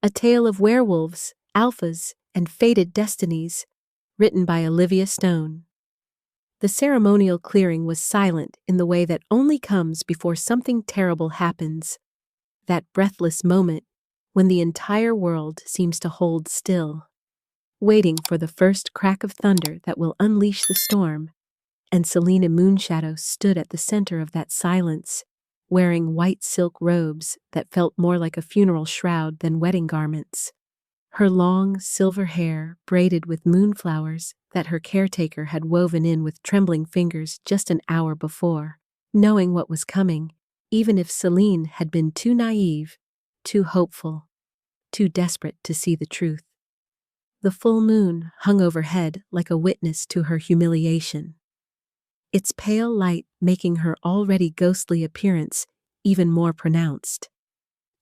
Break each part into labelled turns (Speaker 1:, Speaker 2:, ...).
Speaker 1: A Tale of Werewolves, Alphas, and Fated Destinies, written by Olivia Stone. The ceremonial clearing was silent in the way that only comes before something terrible happens. That breathless moment when the entire world seems to hold still, waiting for the first crack of thunder that will unleash the storm. And Selena Moonshadow stood at the center of that silence, wearing white silk robes that felt more like a funeral shroud than wedding garments. Her long, silver hair braided with moonflowers that her caretaker had woven in with trembling fingers just an hour before, knowing what was coming, even if Celine had been too naive, too hopeful, too desperate to see the truth. The full moon hung overhead like a witness to her humiliation, its pale light making her already ghostly appearance even more pronounced,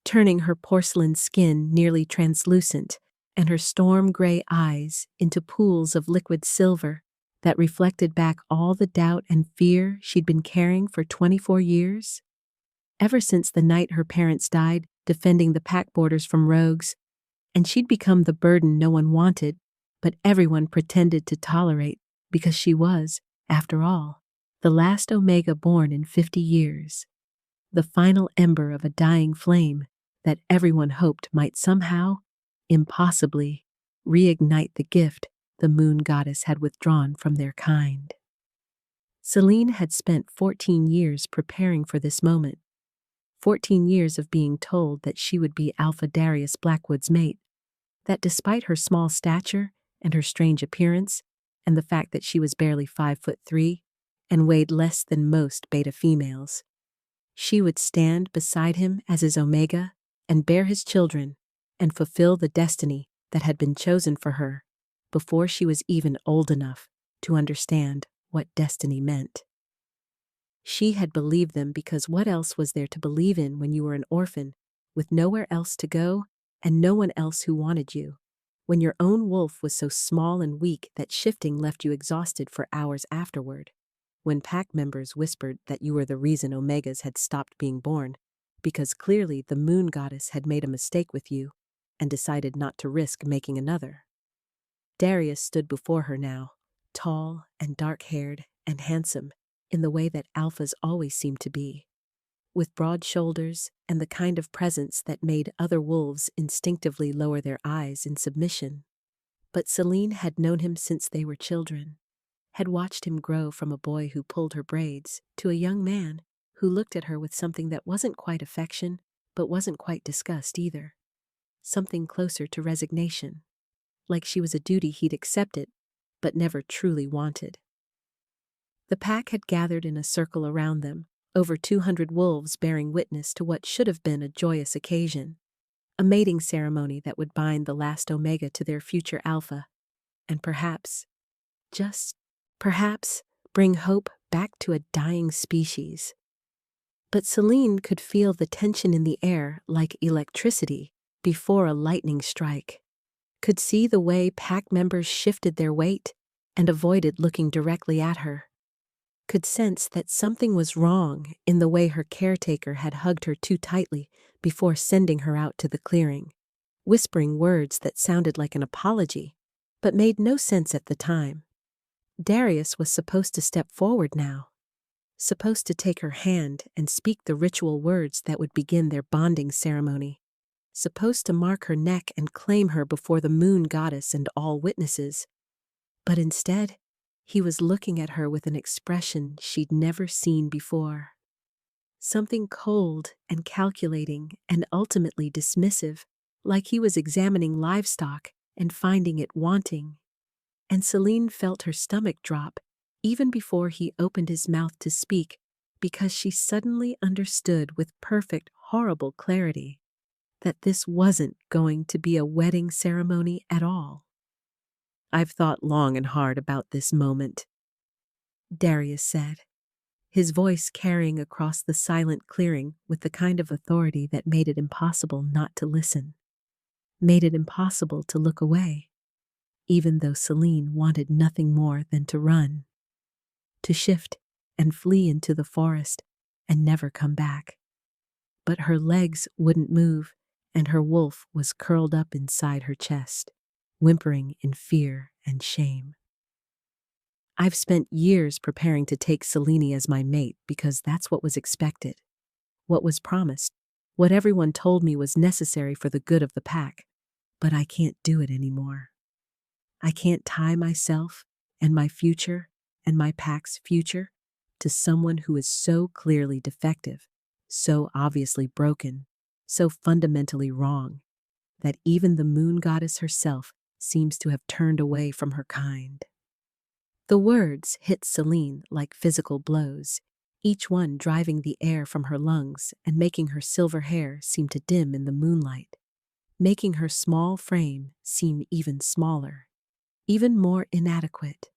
Speaker 1: turning her porcelain skin nearly translucent and her storm-gray eyes into pools of liquid silver that reflected back all the doubt and fear she'd been carrying for 24 years. Ever since the night her parents died defending the pack borders from rogues, and she'd become the burden no one wanted, but everyone pretended to tolerate because she was, after all, the last Omega born in 50 years, the final ember of a dying flame that everyone hoped might somehow, impossibly, reignite the gift the moon goddess had withdrawn from their kind. Celine had spent 14 years preparing for this moment, 14 years of being told that she would be Alpha Darius Blackwood's mate, that despite her small stature and her strange appearance, and the fact that she was barely 5'3" and weighed less than most beta females, she would stand beside him as his Omega and bear his children and fulfill the destiny that had been chosen for her before she was even old enough to understand what destiny meant. She had believed them because what else was there to believe in when you were an orphan, with nowhere else to go and no one else who wanted you, when your own wolf was so small and weak that shifting left you exhausted for hours afterward, when pack members whispered that you were the reason Omegas had stopped being born, because clearly the moon goddess had made a mistake with you and decided not to risk making another. Darius stood before her now, tall and dark-haired and handsome in the way that alphas always seem to be, with broad shoulders and the kind of presence that made other wolves instinctively lower their eyes in submission. But Celine had known him since they were children, had watched him grow from a boy who pulled her braids to a young man who looked at her with something that wasn't quite affection, but wasn't quite disgust either. Something closer to resignation, like she was a duty he'd accepted, but never truly wanted. The pack had gathered in a circle around them, over 200 wolves bearing witness to what should have been a joyous occasion, a mating ceremony that would bind the last Omega to their future Alpha, and perhaps, just perhaps, bring hope back to a dying species. But Celine could feel the tension in the air like electricity before a lightning strike, could see the way pack members shifted their weight and avoided looking directly at her, could sense that something was wrong in the way her caretaker had hugged her too tightly before sending her out to the clearing, whispering words that sounded like an apology, but made no sense at the time. Darius was supposed to step forward now, supposed to take her hand and speak the ritual words that would begin their bonding ceremony, supposed to mark her neck and claim her before the moon goddess and all witnesses. But instead, he was looking at her with an expression she'd never seen before. Something cold and calculating and ultimately dismissive, like he was examining livestock and finding it wanting. And Celine felt her stomach drop even before he opened his mouth to speak, because she suddenly understood with perfect, horrible clarity that this wasn't going to be a wedding ceremony at all. "I've thought long and hard about this moment," Darius said, his voice carrying across the silent clearing with the kind of authority that made it impossible not to listen, made it impossible to look away, even though Celine wanted nothing more than to run, to shift and flee into the forest and never come back. But her legs wouldn't move, and her wolf was curled up inside her chest, whimpering in fear and shame. I've spent years preparing to take Selene as my mate because that's what was expected, what was promised, what everyone told me was necessary for the good of the pack, but I can't do it anymore. I can't tie myself and my future and my pack's future to someone who is so clearly defective, so obviously broken, so fundamentally wrong, that even the moon goddess herself seems to have turned away from her kind. The words hit Selene like physical blows, each one driving the air from her lungs and making her silver hair seem to dim in the moonlight, making her small frame seem even smaller, even more inadequate,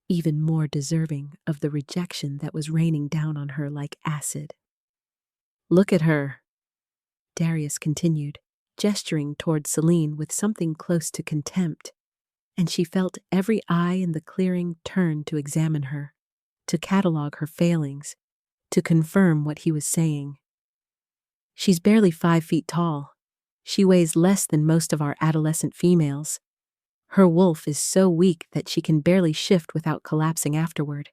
Speaker 1: even more deserving of the rejection that was raining down on her like acid. "Look at her," Darius continued, gesturing toward Selene with something close to contempt, and she felt every eye in the clearing turn to examine her, to catalog her failings, to confirm what he was saying. "She's barely 5 feet tall. She weighs less than most of our adolescent females. Her wolf is so weak that she can barely shift without collapsing afterward.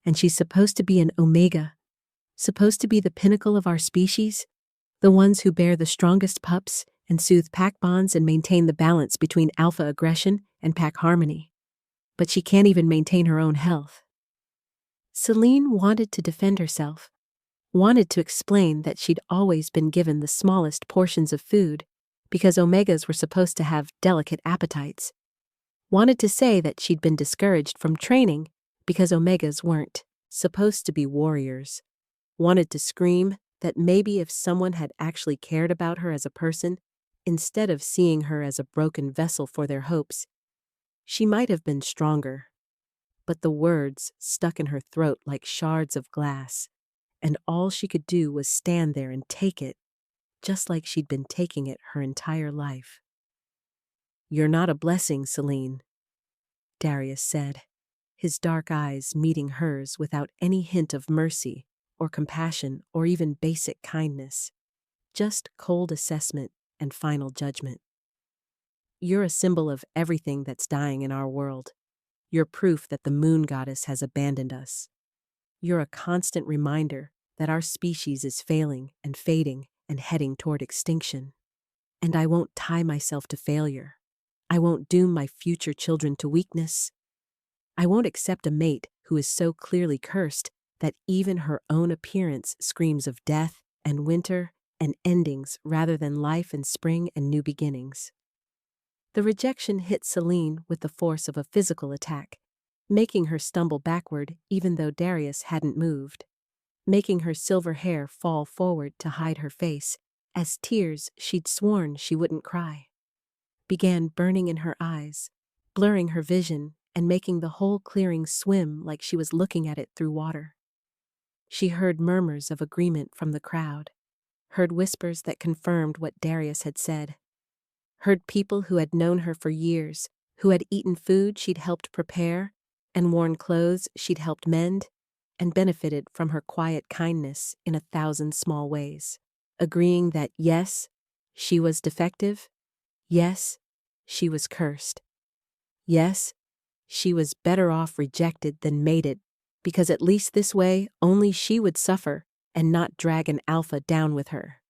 Speaker 1: And she's supposed to be an omega, supposed to be the pinnacle of our species, the ones who bear the strongest pups and soothe pack bonds and maintain the balance between alpha aggression and pack harmony. But she can't even maintain her own health." Selene wanted to defend herself, wanted to explain that she'd always been given the smallest portions of food because omegas were supposed to have delicate appetites, wanted to say that she'd been discouraged from training because omegas weren't supposed to be warriors, wanted to scream that maybe if someone had actually cared about her as a person, instead of seeing her as a broken vessel for their hopes, she might have been stronger. But the words stuck in her throat like shards of glass, and all she could do was stand there and take it, just like she'd been taking it her entire life. "You're not a blessing, Selene," Darius said, his dark eyes meeting hers without any hint of mercy or compassion or even basic kindness, just cold assessment and final judgment. "You're a symbol of everything that's dying in our world. You're proof that the moon goddess has abandoned us. You're a constant reminder that our species is failing and fading and heading toward extinction. And I won't tie myself to failure. I won't doom my future children to weakness. I won't accept a mate who is so clearly cursed that even her own appearance screams of death and winter and endings rather than life and spring and new beginnings." The rejection hit Selene with the force of a physical attack, making her stumble backward even though Darius hadn't moved, making her silver hair fall forward to hide her face as tears she'd sworn she wouldn't cry began burning in her eyes, blurring her vision and making the whole clearing swim like she was looking at it through water. She heard murmurs of agreement from the crowd, heard whispers that confirmed what Darius had said, heard people who had known her for years, who had eaten food she'd helped prepare and worn clothes she'd helped mend, and benefited from her quiet kindness in 1,000 small ways, agreeing that yes, she was defective, yes, she was cursed, yes, she was better off rejected than mated, because at least this way only she would suffer and not drag an alpha down with her.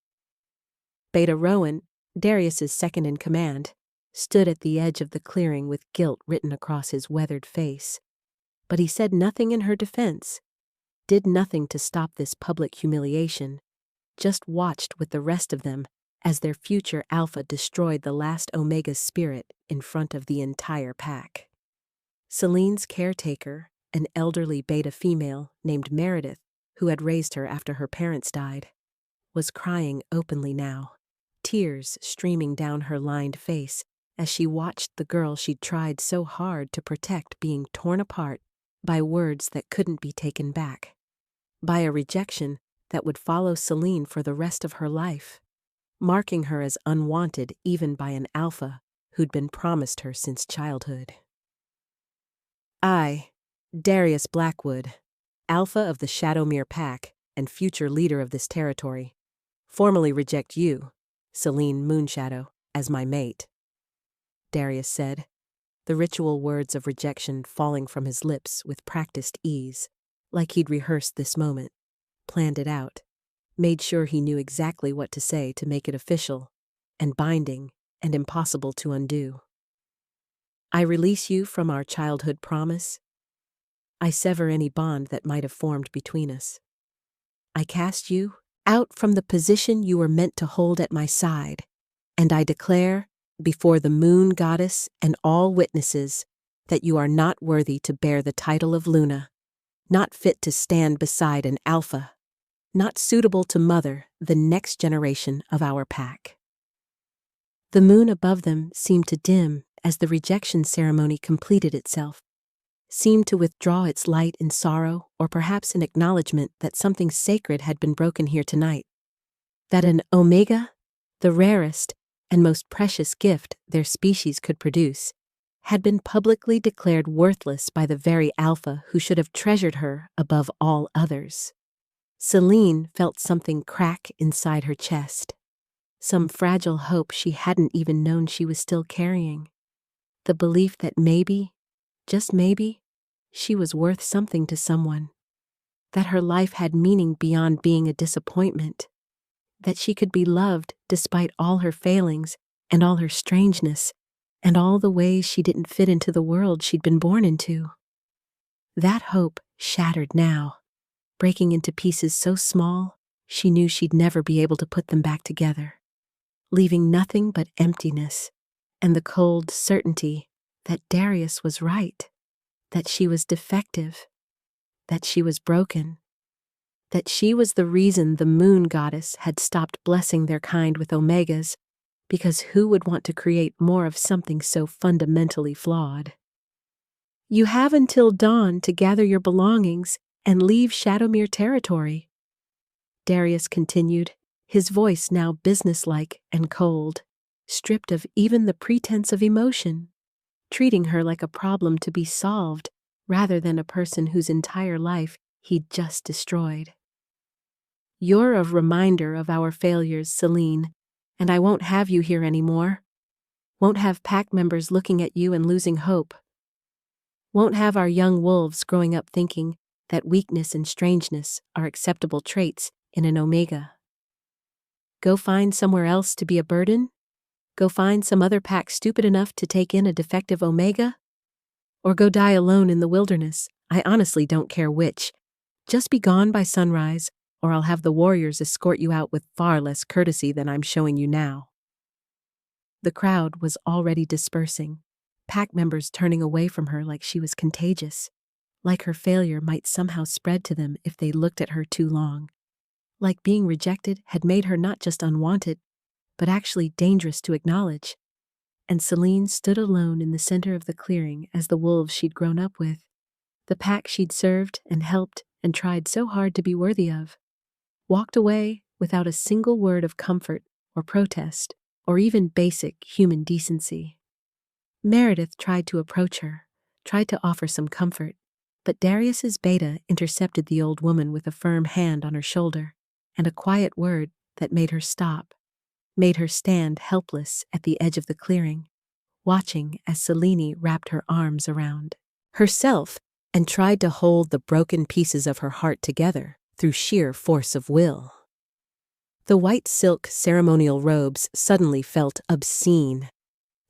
Speaker 1: Beta Rowan, Darius's second in command, stood at the edge of the clearing with guilt written across his weathered face. But he said nothing in her defense, did nothing to stop this public humiliation, just watched with the rest of them as their future alpha destroyed the last Omega's spirit in front of the entire pack. Selene's caretaker, an elderly beta female named Meredith, who had raised her after her parents died, was crying openly now, tears streaming down her lined face as she watched the girl she'd tried so hard to protect being torn apart by words that couldn't be taken back, by a rejection that would follow Selene for the rest of her life, marking her as unwanted even by an alpha who'd been promised her since childhood. "I, Darius Blackwood, alpha of the Shadowmere Pack and future leader of this territory, formally reject you, Selene Moonshadow, as my mate," Darius said, the ritual words of rejection falling from his lips with practiced ease, like he'd rehearsed this moment, planned it out, made sure he knew exactly what to say to make it official and binding and impossible to undo. "I release you from our childhood promise. I sever any bond that might have formed between us. I cast you out from the position you were meant to hold at my side, and I declare, before the moon goddess and all witnesses, that you are not worthy to bear the title of Luna, not fit to stand beside an alpha, not suitable to mother the next generation of our pack." The moon above them seemed to dim as the rejection ceremony completed itself, seemed to withdraw its light in sorrow or perhaps in acknowledgement that something sacred had been broken here tonight, that an Omega, the rarest and most precious gift their species could produce, had been publicly declared worthless by the very Alpha who should have treasured her above all others. Selene felt something crack inside her chest, some fragile hope she hadn't even known she was still carrying, the belief that maybe, just maybe, she was worth something to someone, that her life had meaning beyond being a disappointment, that she could be loved despite all her failings and all her strangeness and all the ways she didn't fit into the world she'd been born into. That hope shattered now, breaking into pieces so small she knew she'd never be able to put them back together, leaving nothing but emptiness and the cold certainty that Darius was right, that she was defective, that she was broken, that she was the reason the moon goddess had stopped blessing their kind with omegas, because who would want to create more of something so fundamentally flawed? "You have until dawn to gather your belongings and leave Shadowmere territory," Darius continued, his voice now businesslike and cold, stripped of even the pretense of emotion, treating her like a problem to be solved rather than a person whose entire life he'd just destroyed. "You're a reminder of our failures, Selene, and I won't have you here anymore. Won't have pack members looking at you and losing hope. Won't have our young wolves growing up thinking that weakness and strangeness are acceptable traits in an Omega. Go find somewhere else to be a burden? Go find some other pack stupid enough to take in a defective Omega? Or go die alone in the wilderness? I honestly don't care which. Just be gone by sunrise, or I'll have the warriors escort you out with far less courtesy than I'm showing you now." The crowd was already dispersing, pack members turning away from her like she was contagious, like her failure might somehow spread to them if they looked at her too long, like being rejected had made her not just unwanted, but actually dangerous to acknowledge. And Selene stood alone in the center of the clearing as the wolves she'd grown up with, the pack she'd served and helped and tried so hard to be worthy of, walked away without a single word of comfort or protest or even basic human decency. Meredith tried to approach her, tried to offer some comfort, but Darius's beta intercepted the old woman with a firm hand on her shoulder and a quiet word that made her stop, made her stand helpless at the edge of the clearing, watching as Selene wrapped her arms around herself and tried to hold the broken pieces of her heart together through sheer force of will. The white silk ceremonial robes suddenly felt obscene,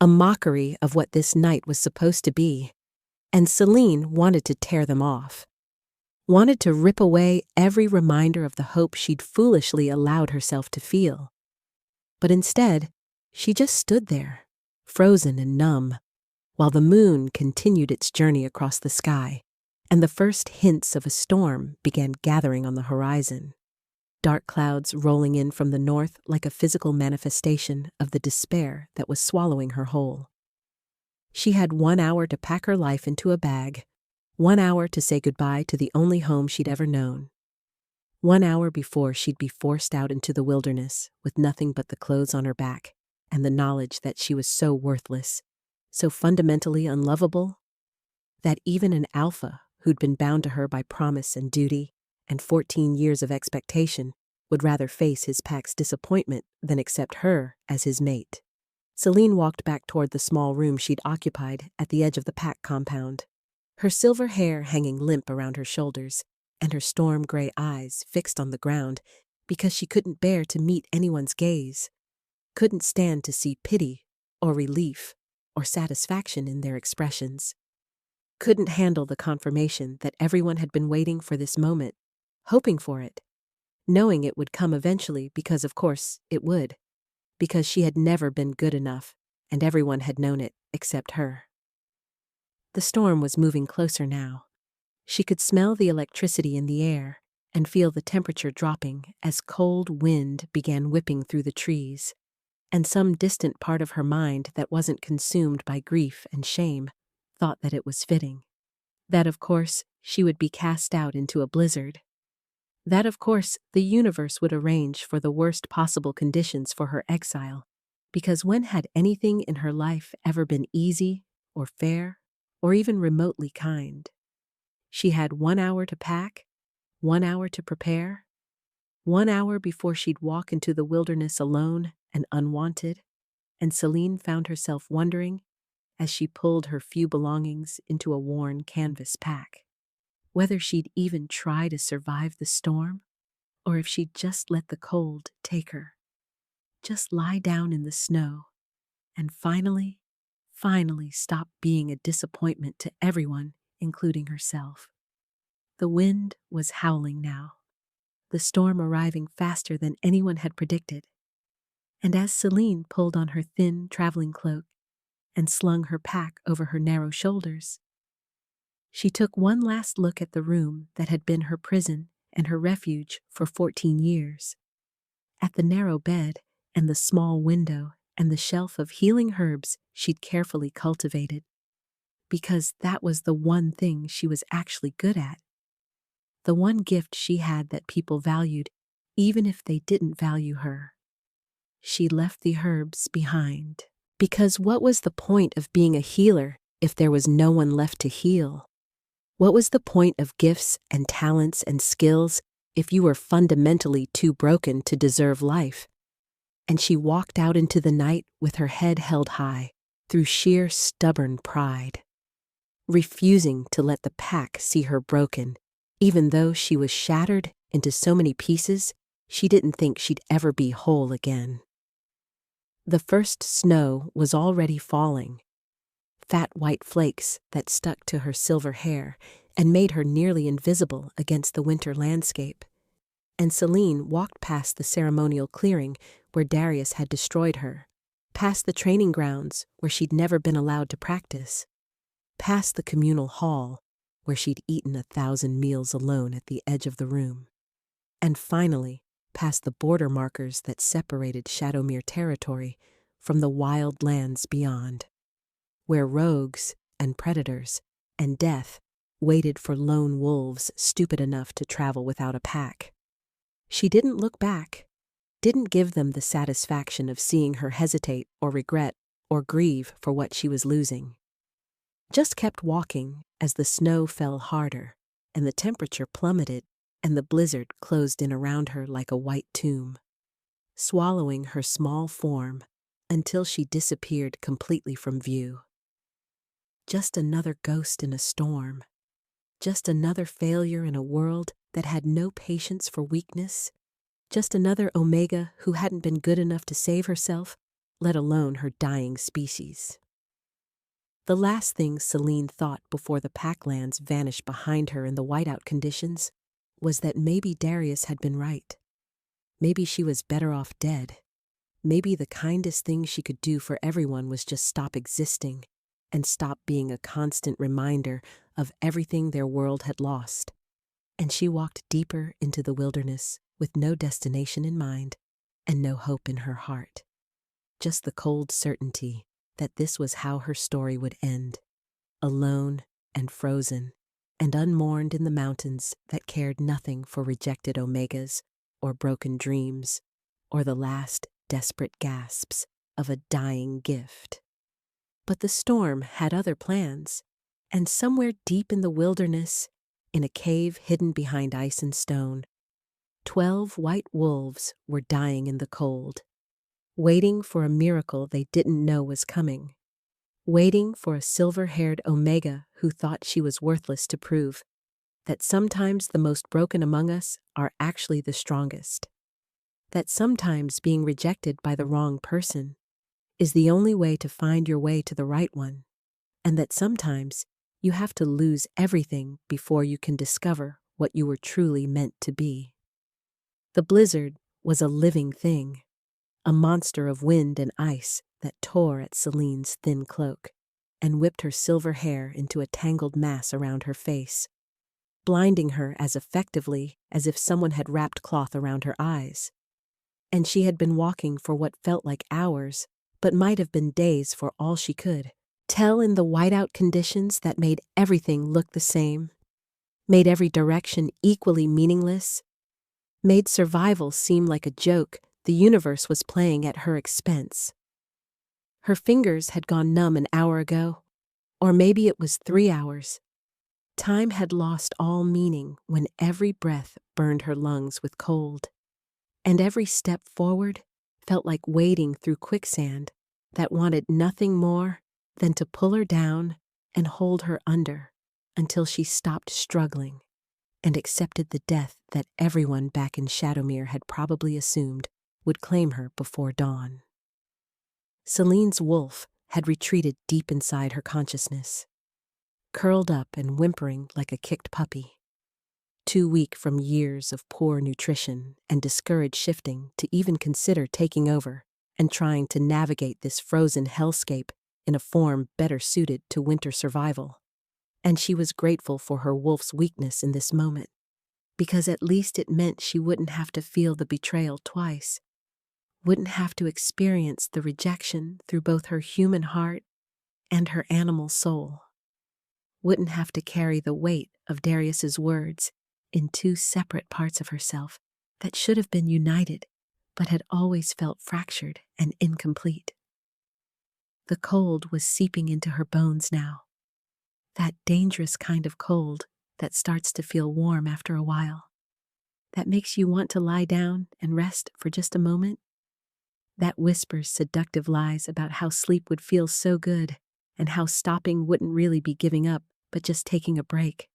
Speaker 1: a mockery of what this night was supposed to be, and Selene wanted to tear them off, wanted to rip away every reminder of the hope she'd foolishly allowed herself to feel. But instead, she just stood there, frozen and numb, while the moon continued its journey across the sky, and the first hints of a storm began gathering on the horizon, dark clouds rolling in from the north like a physical manifestation of the despair that was swallowing her whole. She had 1 hour to pack her life into a bag, 1 hour to say goodbye to the only home she'd ever known. 1 hour before she'd be forced out into the wilderness with nothing but the clothes on her back and the knowledge that she was so worthless, so fundamentally unlovable, that even an alpha who'd been bound to her by promise and duty and 14 years of expectation would rather face his pack's disappointment than accept her as his mate. Celine walked back toward the small room she'd occupied at the edge of the pack compound, her silver hair hanging limp around her shoulders and her storm-gray eyes fixed on the ground because she couldn't bear to meet anyone's gaze, couldn't stand to see pity or relief or satisfaction in their expressions, couldn't handle the confirmation that everyone had been waiting for this moment, hoping for it, knowing it would come eventually because of course it would, because she had never been good enough and everyone had known it except her. The storm was moving closer now. She could smell the electricity in the air and feel the temperature dropping as cold wind began whipping through the trees, and some distant part of her mind that wasn't consumed by grief and shame thought that it was fitting. That, of course, she would be cast out into a blizzard. That, of course, the universe would arrange for the worst possible conditions for her exile, because when had anything in her life ever been easy or fair or even remotely kind? She had 1 hour to pack, 1 hour to prepare, 1 hour before she'd walk into the wilderness alone and unwanted, and Celine found herself wondering, as she pulled her few belongings into a worn canvas pack, whether she'd even try to survive the storm, or if she'd just let the cold take her, just lie down in the snow, and finally stop being a disappointment to everyone, including herself. The wind was howling now, the storm arriving faster than anyone had predicted. And as Celine pulled on her thin traveling cloak and slung her pack over her narrow shoulders, she took one last look at the room that had been her prison and her refuge for 14 years, at the narrow bed and the small window and the shelf of healing herbs she'd carefully cultivated, because that was the one thing she was actually good at, the one gift she had that people valued even if they didn't value her. She left the herbs behind, because what was the point of being a healer if there was no one left to heal? What was the point of gifts and talents and skills if you were fundamentally too broken to deserve life? And she walked out into the night with her head held high through sheer stubborn pride, refusing to let the pack see her broken, even though she was shattered into so many pieces she didn't think she'd ever be whole again. The first snow was already falling, fat white flakes that stuck to her silver hair and made her nearly invisible against the winter landscape. And Celine walked past the ceremonial clearing where Darius had destroyed her, past the training grounds where she'd never been allowed to practice, past the communal hall where she'd eaten 1,000 meals alone at the edge of the room, and finally past the border markers that separated Shadowmere territory from the wild lands beyond, where rogues and predators and death waited for lone wolves stupid enough to travel without a pack. She didn't look back, didn't give them the satisfaction of seeing her hesitate or regret or grieve for what she was losing. Just kept walking as the snow fell harder and the temperature plummeted and the blizzard closed in around her like a white tomb, swallowing her small form until she disappeared completely from view. Just another ghost in a storm, just another failure in a world that had no patience for weakness, just another Omega who hadn't been good enough to save herself, let alone her dying species. The last thing Celine thought before the packlands vanished behind her in the whiteout conditions was that maybe Darius had been right. Maybe she was better off dead. Maybe the kindest thing she could do for everyone was just stop existing and stop being a constant reminder of everything their world had lost. And she walked deeper into the wilderness with no destination in mind and no hope in her heart. Just the cold certainty that this was how her story would end, alone and frozen and unmourned in the mountains that cared nothing for rejected Omegas or broken dreams or the last desperate gasps of a dying gift. But the storm had other plans, and somewhere deep in the wilderness, in a cave hidden behind ice and stone, 12 white wolves were dying in the cold, waiting for a miracle they didn't know was coming, waiting for a silver-haired Omega who thought she was worthless to prove that sometimes the most broken among us are actually the strongest, that sometimes being rejected by the wrong person is the only way to find your way to the right one, and that sometimes you have to lose everything before you can discover what you were truly meant to be. The blizzard was a living thing, a monster of wind and ice that tore at Celine's thin cloak and whipped her silver hair into a tangled mass around her face, blinding her as effectively as if someone had wrapped cloth around her eyes. And she had been walking for what felt like hours, but might have been days for all she could tell, in the whiteout conditions that made everything look the same, made every direction equally meaningless, made survival seem like a joke the universe was playing at her expense. Her fingers had gone numb an hour ago, or maybe it was 3 hours. Time had lost all meaning when every breath burned her lungs with cold, and every step forward felt like wading through quicksand that wanted nothing more than to pull her down and hold her under until she stopped struggling and accepted the death that everyone back in Shadowmere had probably assumed would claim her before dawn. Celine's wolf had retreated deep inside her consciousness, curled up and whimpering like a kicked puppy, too weak from years of poor nutrition and discouraged shifting to even consider taking over and trying to navigate this frozen hellscape in a form better suited to winter survival. And she was grateful for her wolf's weakness in this moment, because at least it meant she wouldn't have to feel the betrayal twice, wouldn't have to experience the rejection through both her human heart and her animal soul, wouldn't have to carry the weight of Darius's words in 2 separate parts of herself that should have been united but had always felt fractured and incomplete. The cold was seeping into her bones now, that dangerous kind of cold that starts to feel warm after a while, that makes you want to lie down and rest for just a moment, that whispers seductive lies about how sleep would feel so good and how stopping wouldn't really be giving up but just taking a break.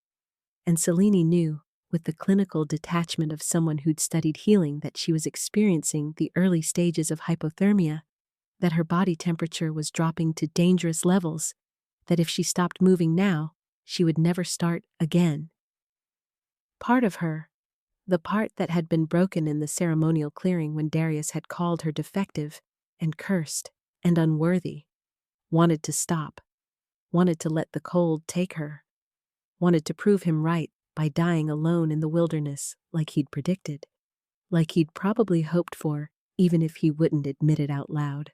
Speaker 1: And Selene knew, with the clinical detachment of someone who'd studied healing, that she was experiencing the early stages of hypothermia, that her body temperature was dropping to dangerous levels, that if she stopped moving now, she would never start again. Part of her, the part that had been broken in the ceremonial clearing when Darius had called her defective and cursed and unworthy, wanted to stop, wanted to let the cold take her, wanted to prove him right by dying alone in the wilderness like he'd predicted, like he'd probably hoped for, even if he wouldn't admit it out loud,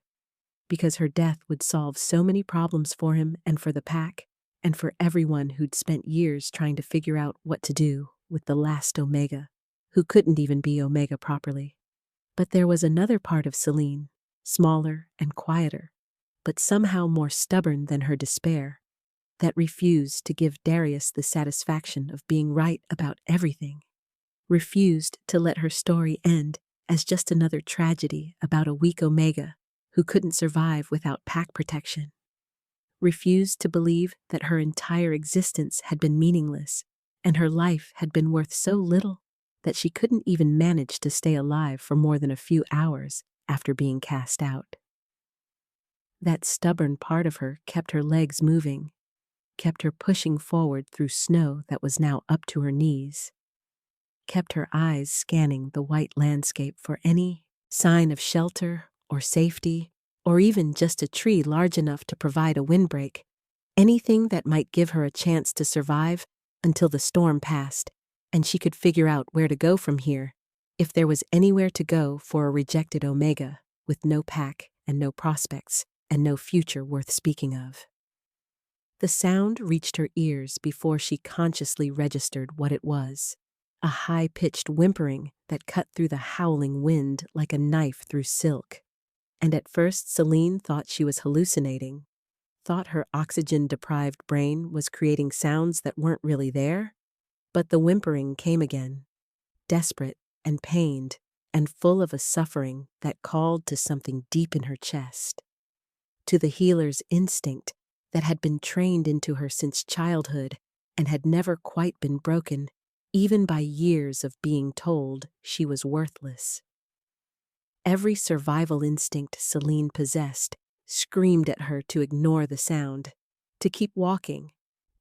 Speaker 1: because her death would solve so many problems for him and for the pack, and for everyone who'd spent years trying to figure out what to do with the last Omega, who couldn't even be Omega properly. But there was another part of Selene, smaller and quieter, but somehow more stubborn than her despair, that refused to give Darius the satisfaction of being right about everything, refused to let her story end as just another tragedy about a weak Omega who couldn't survive without pack protection, refused to believe that her entire existence had been meaningless and her life had been worth so little that she couldn't even manage to stay alive for more than a few hours after being cast out. That stubborn part of her kept her legs moving, kept her pushing forward through snow that was now up to her knees, kept her eyes scanning the white landscape for any sign of shelter or safety, or even just a tree large enough to provide a windbreak, anything that might give her a chance to survive until the storm passed and she could figure out where to go from here, if there was anywhere to go for a rejected Omega with no pack and no prospects and no future worth speaking of. The sound reached her ears before she consciously registered what it was, a high-pitched whimpering that cut through the howling wind like a knife through silk. And at first Selene thought she was hallucinating, thought her oxygen-deprived brain was creating sounds that weren't really there. But the whimpering came again, desperate, and pained, and full of a suffering that called to something deep in her chest, to the healer's instinct that had been trained into her since childhood and had never quite been broken, even by years of being told she was worthless. Every survival instinct Celine possessed screamed at her to ignore the sound, to keep walking,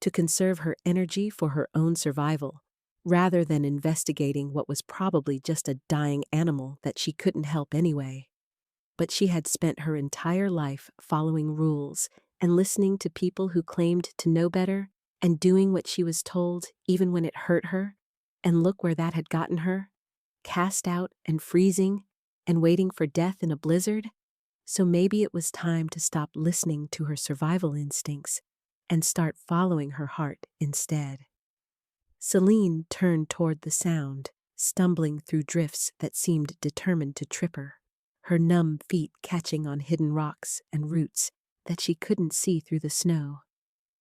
Speaker 1: to conserve her energy for her own survival, rather than investigating what was probably just a dying animal that she couldn't help anyway. But she had spent her entire life following rules and listening to people who claimed to know better and doing what she was told even when it hurt her, and look where that had gotten her, cast out and freezing and waiting for death in a blizzard. So maybe it was time to stop listening to her survival instincts and start following her heart instead. Celine turned toward the sound, stumbling through drifts that seemed determined to trip her, her numb feet catching on hidden rocks and roots that she couldn't see through the snow.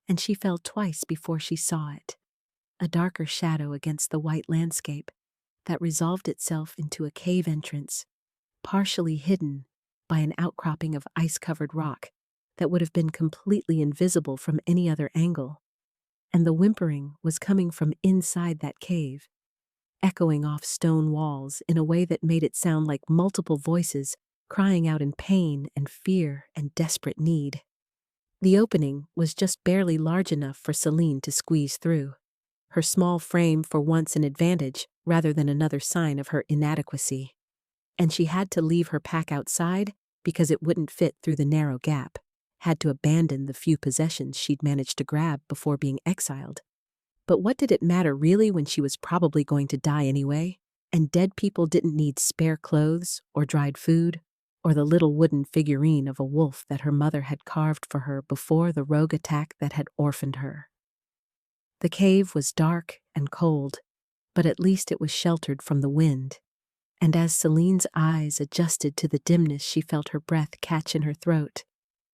Speaker 1: And she fell twice before she saw it, a darker shadow against the white landscape that resolved itself into a cave entrance, partially hidden by an outcropping of ice-covered rock that would have been completely invisible from any other angle. And the whimpering was coming from inside that cave, echoing off stone walls in a way that made it sound like multiple voices crying out in pain and fear and desperate need. The opening was just barely large enough for Celine to squeeze through, her small frame for once an advantage rather than another sign of her inadequacy. And she had to leave her pack outside because it wouldn't fit through the narrow gap, had to abandon the few possessions she'd managed to grab before being exiled. But what did it matter really when she was probably going to die anyway, and dead people didn't need spare clothes or dried food or the little wooden figurine of a wolf that her mother had carved for her before the rogue attack that had orphaned her. The cave was dark and cold, but at least it was sheltered from the wind. And as Celine's eyes adjusted to the dimness, she felt her breath catch in her throat,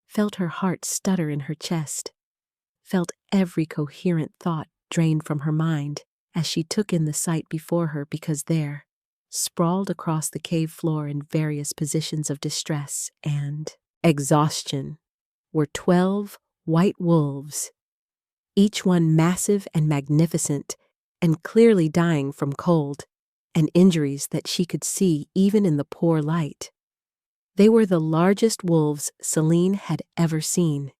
Speaker 1: felt her heart stutter in her chest, felt every coherent thought drained from her mind as she took in the sight before her, because there, sprawled across the cave floor in various positions of distress and exhaustion, were 12 white wolves, each one massive and magnificent and clearly dying from cold and injuries that she could see even in the poor light. They were the largest wolves Celine had ever seen,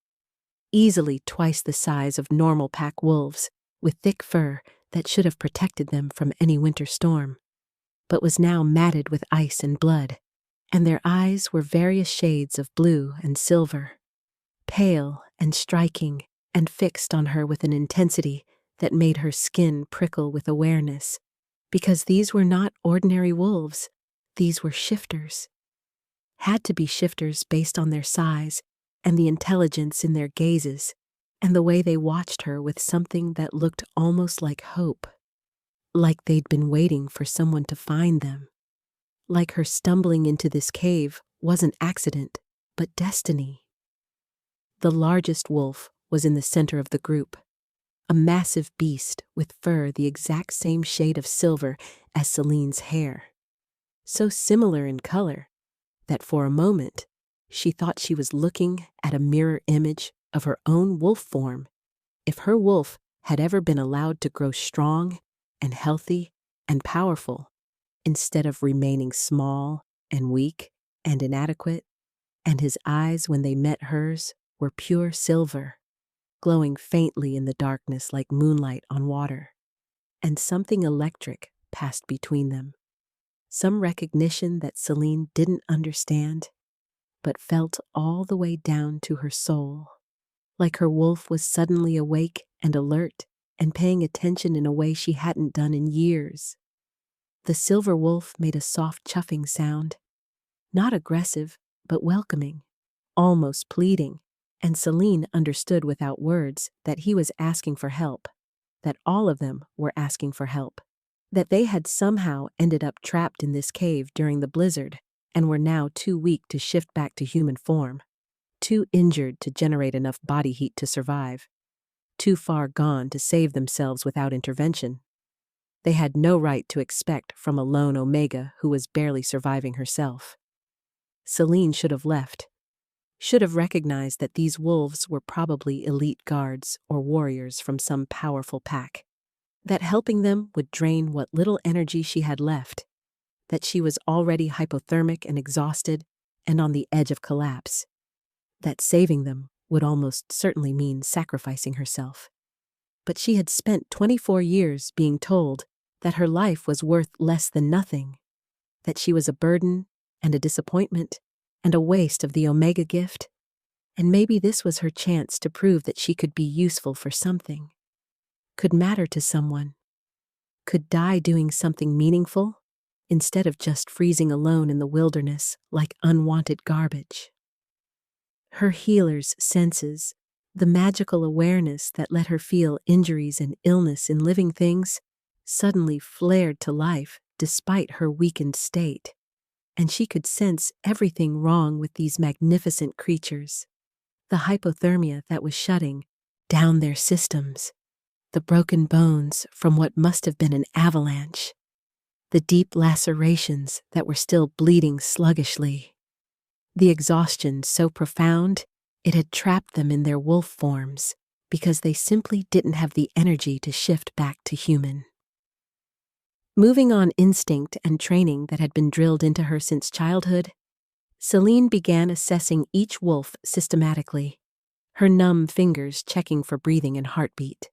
Speaker 1: easily twice the size of normal pack wolves, with thick fur that should have protected them from any winter storm, but was now matted with ice and blood, and their eyes were various shades of blue and silver, pale and striking and fixed on her with an intensity that made her skin prickle with awareness, because these were not ordinary wolves, these were shifters. Had to be shifters based on their size and the intelligence in their gazes and the way they watched her with something that looked almost like hope, like they'd been waiting for someone to find them, like her stumbling into this cave wasn't accident, but destiny. The largest wolf was in the center of the group, a massive beast with fur the exact same shade of silver as Celine's hair, so similar in color that for a moment she thought she was looking at a mirror image of her own wolf form, if her wolf had ever been allowed to grow strong and healthy and powerful, instead of remaining small and weak and inadequate. And his eyes, when they met hers, were pure silver, glowing faintly in the darkness like moonlight on water. And something electric passed between them, some recognition that Celine didn't understand, but felt all the way down to her soul, like her wolf was suddenly awake and alert and paying attention in a way she hadn't done in years. The silver wolf made a soft chuffing sound, not aggressive, but welcoming, almost pleading, and Celine understood without words that he was asking for help, that all of them were asking for help, that they had somehow ended up trapped in this cave during the blizzard and were now too weak to shift back to human form, too injured to generate enough body heat to survive, too far gone to save themselves without intervention. they had no right to expect from a lone Omega who was barely surviving herself. Selene should have left, should have recognized that these wolves were probably elite guards or warriors from some powerful pack, that helping them would drain what little energy she had left, that she was already hypothermic and exhausted and on the edge of collapse, that saving them would almost certainly mean sacrificing herself. But she had spent 24 years being told that her life was worth less than nothing, that she was a burden and a disappointment and a waste of the Omega gift, and maybe this was her chance to prove that she could be useful for something, could matter to someone, could die doing something meaningful instead of just freezing alone in the wilderness like unwanted garbage. Her healer's senses, the magical awareness that let her feel injuries and illness in living things, suddenly flared to life despite her weakened state, and she could sense everything wrong with these magnificent creatures. The hypothermia that was shutting down their systems, the broken bones from what must have been an avalanche, the deep lacerations that were still bleeding sluggishly, the exhaustion so profound it had trapped them in their wolf forms because they simply didn't have the energy to shift back to human. Moving on instinct and training that had been drilled into her since childhood, Selene began assessing each wolf systematically, her numb fingers checking for breathing and heartbeat,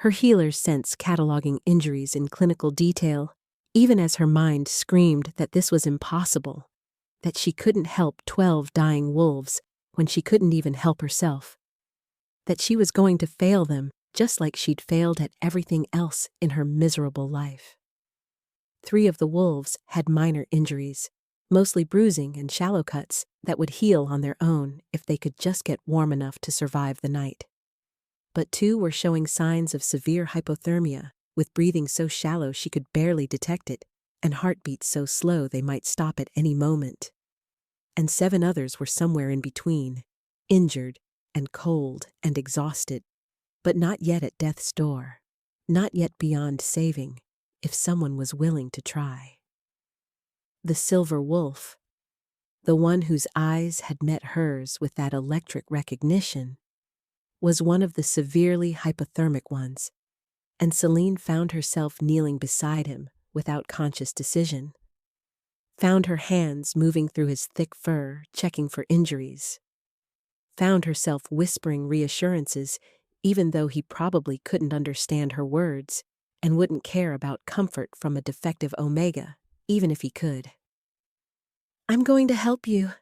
Speaker 1: her healer's sense cataloging injuries in clinical detail, even as her mind screamed that this was impossible, that she couldn't help 12 dying wolves when she couldn't even help herself, that she was going to fail them just like she'd failed at everything else in her miserable life. 3 of the wolves had minor injuries, mostly bruising and shallow cuts that would heal on their own if they could just get warm enough to survive the night. But 2 were showing signs of severe hypothermia, with breathing so shallow she could barely detect it, and heartbeats so slow they might stop at any moment. And 7 others were somewhere in between, injured and cold and exhausted, but not yet at death's door, not yet beyond saving, if someone was willing to try. The silver wolf, the one whose eyes had met hers with that electric recognition, was one of the severely hypothermic ones, and Selene found herself kneeling beside him without conscious decision, found her hands moving through his thick fur, checking for injuries, found herself whispering reassurances even though he probably couldn't understand her words and wouldn't care about comfort from a defective Omega, even if he could. "I'm going to help you,"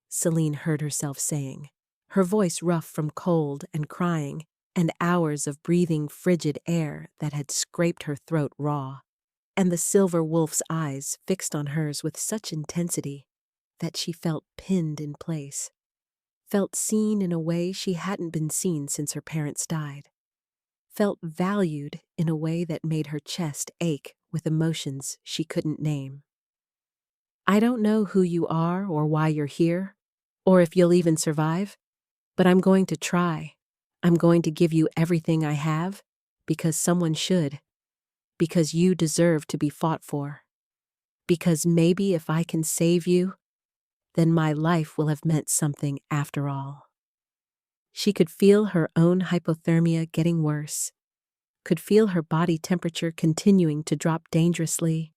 Speaker 1: Selene heard herself saying, her voice rough from cold and crying and hours of breathing frigid air that had scraped her throat raw, and the silver wolf's eyes fixed on hers with such intensity that she felt pinned in place, felt seen in a way she hadn't been seen since her parents died, felt valued in a way that made her chest ache with emotions she couldn't name. "I don't know who you are or why you're here, or if you'll even survive, but I'm going to try. I'm going to give you everything I have, because someone should, because you deserve to be fought for, because maybe if I can save you, then my life will have meant something after all." She could feel her own hypothermia getting worse, could feel her body temperature continuing to drop dangerously,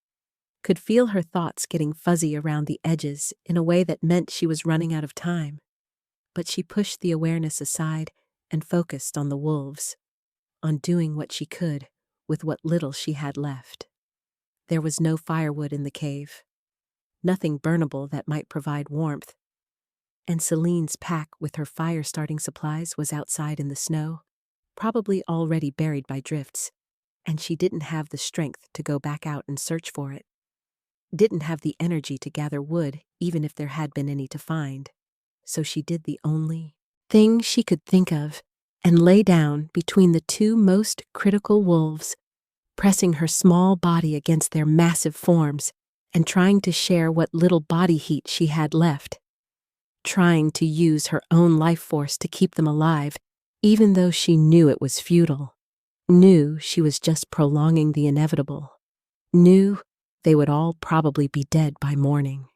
Speaker 1: could feel her thoughts getting fuzzy around the edges in a way that meant she was running out of time. But she pushed the awareness aside and focused on the wolves, on doing what she could with what little she had left. There was no firewood in the cave, nothing burnable that might provide warmth, and Selene's pack with her fire-starting supplies was outside in the snow, probably already buried by drifts, and she didn't have the strength to go back out and search for it, didn't have the energy to gather wood even if there had been any to find, so she did the only thing she could think of and lay down between the 2 most critical wolves, pressing her small body against their massive forms and trying to share what little body heat she had left, trying to use her own life force to keep them alive, even though she knew it was futile, knew she was just prolonging the inevitable. knew they would all probably be dead by morning.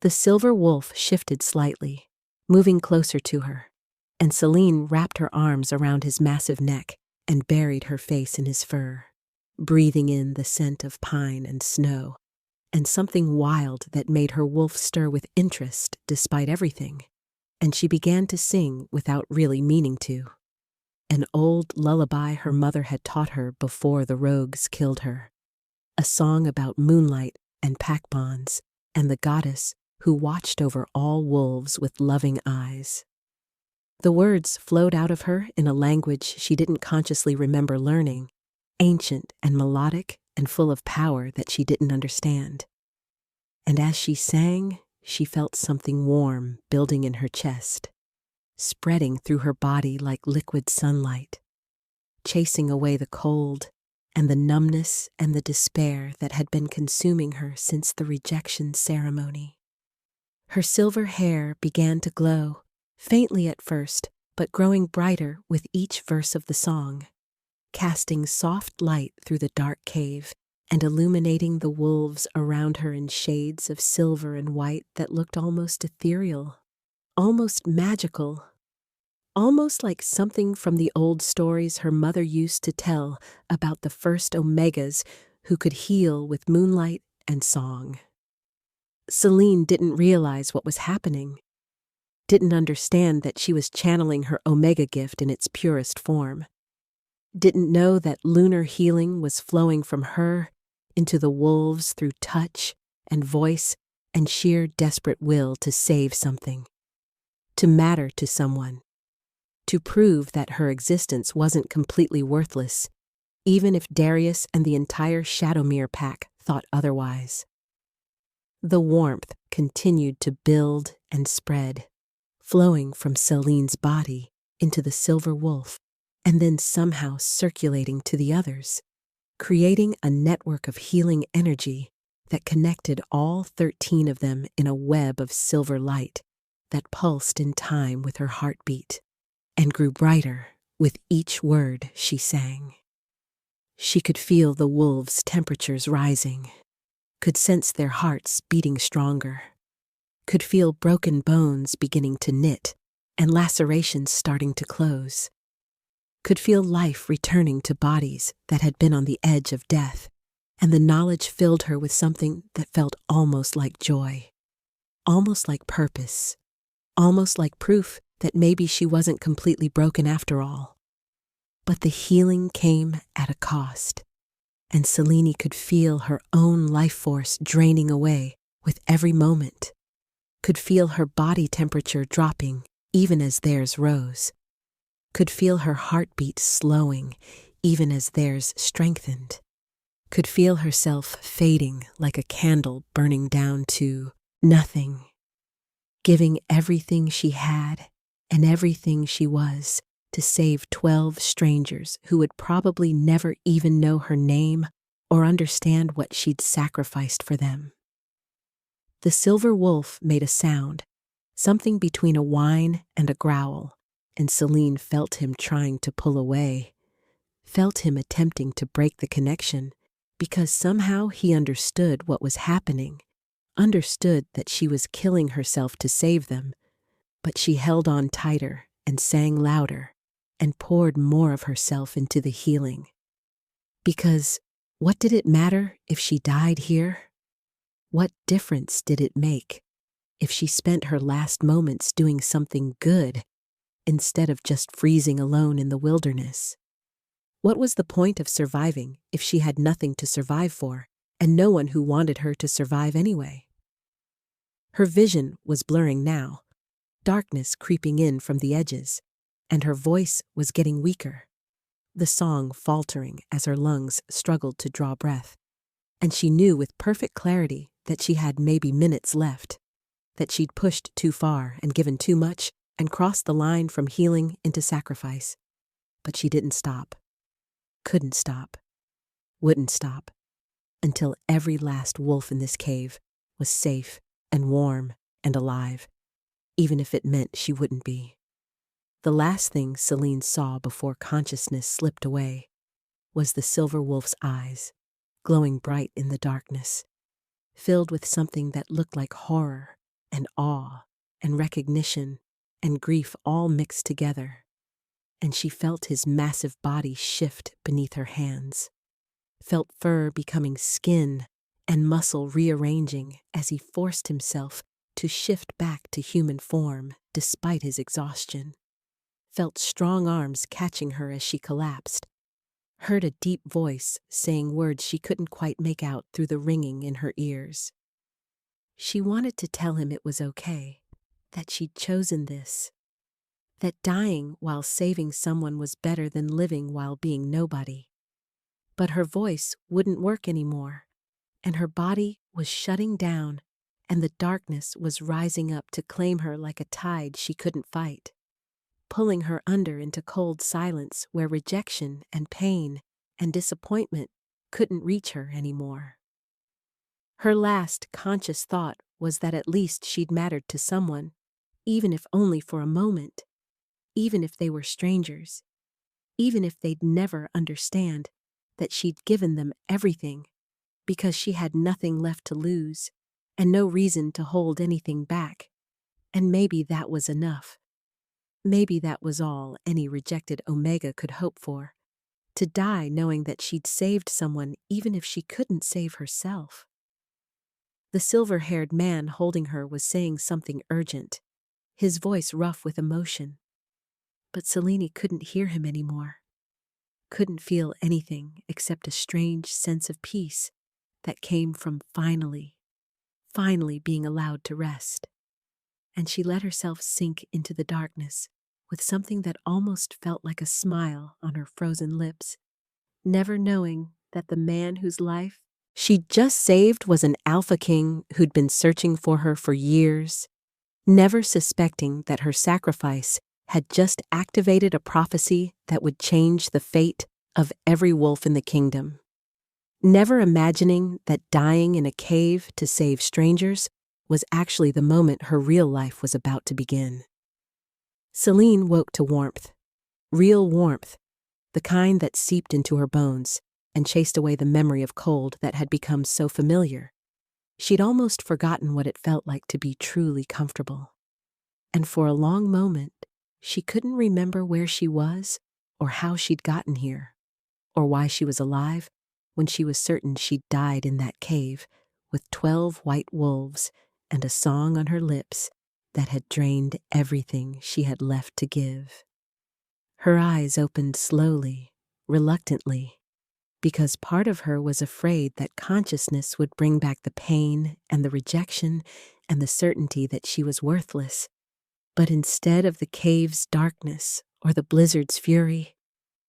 Speaker 1: The silver wolf shifted slightly, moving closer to her, and Celine wrapped her arms around his massive neck and buried her face in his fur, breathing in the scent of pine and snow, and something wild that made her wolf stir with interest despite everything, and she began to sing without really meaning to. An old lullaby her mother had taught her before the rogues killed her. A song about moonlight and pack bonds, and the goddess who watched over all wolves with loving eyes. The words flowed out of her in a language she didn't consciously remember learning, ancient and melodic and full of power that she didn't understand. And as she sang, she felt something warm building in her chest, spreading through her body like liquid sunlight, chasing away the cold and the numbness and the despair that had been consuming her since the rejection ceremony. Her silver hair began to glow, faintly at first, but growing brighter with each verse of the song, casting soft light through the dark cave and illuminating the wolves around her in shades of silver and white that looked almost ethereal, almost magical, almost like something from the old stories her mother used to tell about the first Omegas who could heal with moonlight and song. Celine didn't realize what was happening, didn't understand that she was channeling her Omega gift in its purest form, didn't know that lunar healing was flowing from her into the wolves through touch and voice and sheer desperate will to save something, to matter to someone, to prove that her existence wasn't completely worthless, even if Darius and the entire Shadowmere pack thought otherwise. The warmth continued to build and spread, flowing from Celine's body into the silver wolf, and then somehow circulating to the others, creating a network of healing energy that connected all 13 of them in a web of silver light that pulsed in time with her heartbeat and grew brighter with each word she sang. She could feel the wolves' temperatures rising, could sense their hearts beating stronger, could feel broken bones beginning to knit and lacerations starting to close, could feel life returning to bodies that had been on the edge of death, and the knowledge filled her with something that felt almost like joy, almost like purpose, almost like proof that maybe she wasn't completely broken after all. But the healing came at a cost, and Celine could feel her own life force draining away with every moment, could feel her body temperature dropping even as theirs rose, could feel her heartbeat slowing even as theirs strengthened, could feel herself fading like a candle burning down to nothing, giving everything she had and everything she was to save 12 strangers who would probably never even know her name or understand what she'd sacrificed for them. The silver wolf made a sound, something between a whine and a growl, and Celine felt him trying to pull away, felt him attempting to break the connection, because somehow he understood what was happening, understood that she was killing herself to save them, but she held on tighter and sang louder and poured more of herself into the healing. Because what did it matter if she died here? What difference did it make if she spent her last moments doing something good instead of just freezing alone in the wilderness? What was the point of surviving if she had nothing to survive for and no one who wanted her to survive anyway? Her vision was blurring now, darkness creeping in from the edges, and her voice was getting weaker, the song faltering as her lungs struggled to draw breath. And she knew with perfect clarity that she had maybe minutes left, that she'd pushed too far and given too much and crossed the line from healing into sacrifice. But she didn't stop, couldn't stop, wouldn't stop, until every last wolf in this cave was safe and warm and alive, even if it meant she wouldn't be. The last thing Celine saw before consciousness slipped away was the silver wolf's eyes, glowing bright in the darkness, filled with something that looked like horror and awe and recognition and grief all mixed together. And she felt his massive body shift beneath her hands, felt fur becoming skin and muscle rearranging as he forced himself to shift back to human form despite his exhaustion, felt strong arms catching her as she collapsed, heard a deep voice saying words she couldn't quite make out through the ringing in her ears. She wanted to tell him it was okay, that she'd chosen this, that dying while saving someone was better than living while being nobody. But her voice wouldn't work anymore, and her body was shutting down, and the darkness was rising up to claim her like a tide she couldn't fight, pulling her under into cold silence where rejection and pain and disappointment couldn't reach her anymore. Her last conscious thought was that at least she'd mattered to someone, even if only for a moment, even if they were strangers, even if they'd never understand that she'd given them everything because she had nothing left to lose and no reason to hold anything back. And maybe that was enough. Maybe that was all any rejected Omega could hope for, to die knowing that she'd saved someone even if she couldn't save herself. The silver-haired man holding her was saying something urgent, his voice rough with emotion. But Selene couldn't hear him anymore, couldn't feel anything except a strange sense of peace that came from finally being allowed to rest. And she let herself sink into the darkness with something that almost felt like a smile on her frozen lips, never knowing that the man whose life she'd just saved was an alpha king who'd been searching for her for years, never suspecting that her sacrifice had just activated a prophecy that would change the fate of every wolf in the kingdom, never imagining that dying in a cave to save strangers was actually the moment her real life was about to begin. Selene woke to warmth, real warmth, the kind that seeped into her bones and chased away the memory of cold that had become so familiar. She'd almost forgotten what it felt like to be truly comfortable. And for a long moment, she couldn't remember where she was or how she'd gotten here, or why she was alive when she was certain she'd died in that cave with 12 white wolves and a song on her lips that had drained everything she had left to give. Her eyes opened slowly, reluctantly, because part of her was afraid that consciousness would bring back the pain and the rejection and the certainty that she was worthless. But instead of the cave's darkness or the blizzard's fury,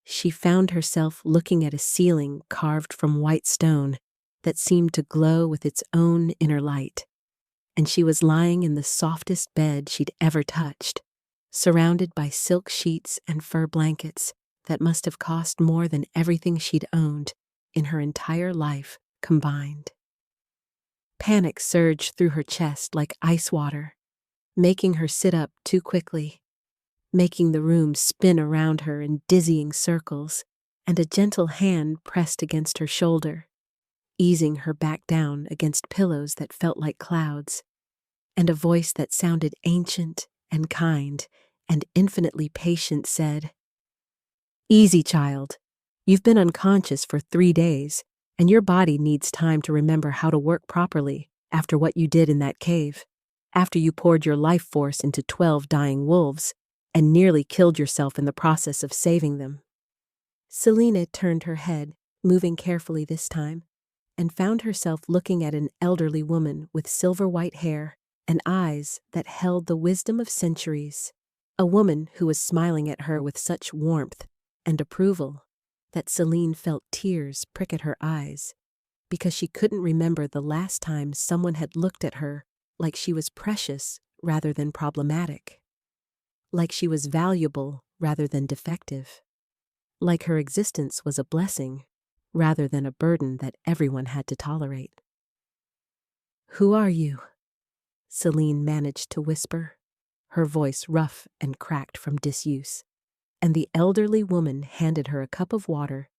Speaker 1: she found herself looking at a ceiling carved from white stone that seemed to glow with its own inner light. And she was lying in the softest bed she'd ever touched, surrounded by silk sheets and fur blankets that must have cost more than everything she'd owned in her entire life combined. Panic surged through her chest like ice water, making her sit up too quickly, making the room spin around her in dizzying circles, and a gentle hand pressed against her shoulder, easing her back down against pillows that felt like clouds, and a voice that sounded ancient and kind and infinitely patient said, "Easy, child. You've been unconscious for 3 days, and your body needs time to remember how to work properly after what you did in that cave, after you poured your life force into 12 dying wolves and nearly killed yourself in the process of saving them." Selene turned her head, moving carefully this time, and found herself looking at an elderly woman with silver white hair and eyes that held the wisdom of centuries, a woman who was smiling at her with such warmth and approval that Selene felt tears prick at her eyes because she couldn't remember the last time someone had looked at her like she was precious rather than problematic, like she was valuable rather than defective, like her existence was a blessing rather than a burden that everyone had to tolerate. "Who are you?" Selene managed to whisper, her voice rough and cracked from disuse, and the elderly woman handed her a cup of water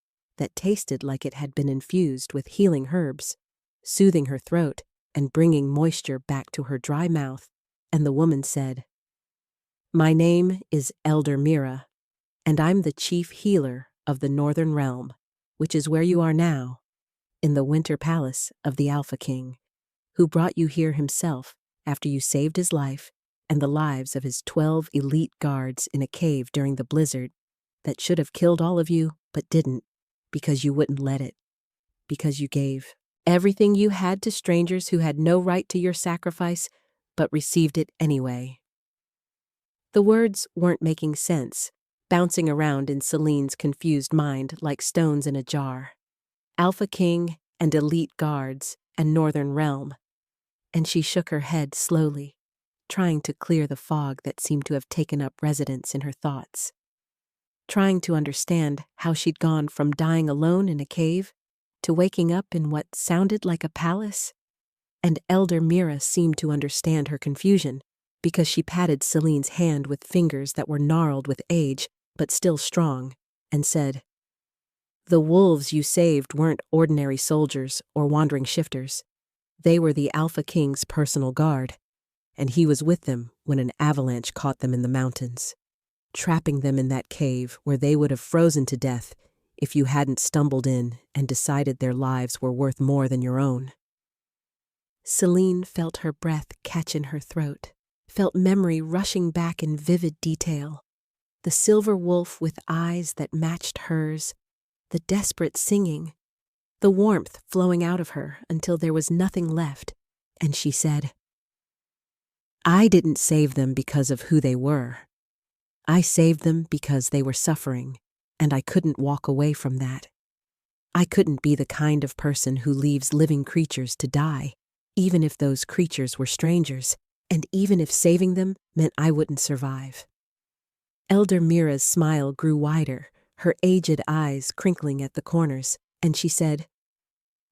Speaker 1: that tasted like it had been infused with healing herbs, soothing her throat and bringing moisture back to her dry mouth, and the woman said, "My name is Elder Mira, and I'm the chief healer of the Northern Realm, which is where you are now, in the Winter Palace of the Alpha King, who brought you here himself after you saved his life and the lives of his 12 elite guards in a cave during the blizzard that should have killed all of you but didn't, because you wouldn't let it, because you gave everything you had to strangers who had no right to your sacrifice but received it anyway." The words weren't making sense, bouncing around in Celine's confused mind like stones in a jar. Alpha King and elite guards and Northern Realm. And she shook her head slowly, trying to clear the fog that seemed to have taken up residence in her thoughts. Trying to understand how she'd gone from dying alone in a cave to waking up in what sounded like a palace. And Elder Mira seemed to understand her confusion, because she patted Celine's hand with fingers that were gnarled with age but still strong, and said, "The wolves you saved weren't ordinary soldiers or wandering shifters. They were the Alpha King's personal guard, and he was with them when an avalanche caught them in the mountains, trapping them in that cave where they would have frozen to death if you hadn't stumbled in and decided their lives were worth more than your own." Celine felt her breath catch in her throat, felt memory rushing back in vivid detail. The silver wolf with eyes that matched hers, the desperate singing, the warmth flowing out of her until there was nothing left, and she said, "I didn't save them because of who they were. I saved them because they were suffering, and I couldn't walk away from that. I couldn't be the kind of person who leaves living creatures to die, even if those creatures were strangers, and even if saving them meant I wouldn't survive." Elder Mira's smile grew wider, her aged eyes crinkling at the corners, and she said,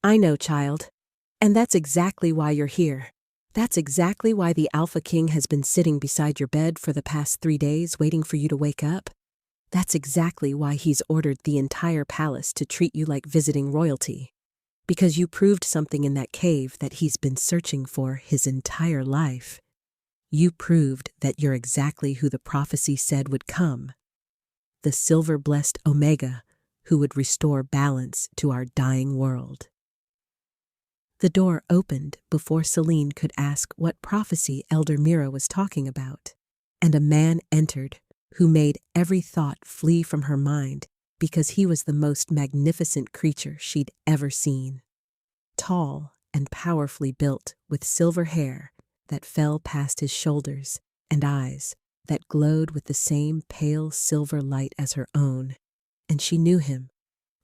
Speaker 1: "I know, child, and that's exactly why you're here. That's exactly why the Alpha King has been sitting beside your bed for the past 3 days waiting for you to wake up. That's exactly why he's ordered the entire palace to treat you like visiting royalty. Because you proved something in that cave that he's been searching for his entire life. You proved that you're exactly who the prophecy said would come. The silver-blessed Omega who would restore balance to our dying world." The door opened before Celine could ask what prophecy Elder Mira was talking about, and a man entered who made every thought flee from her mind because he was the most magnificent creature she'd ever seen. Tall and powerfully built, with silver hair that fell past his shoulders and eyes that glowed with the same pale silver light as her own, and she knew him,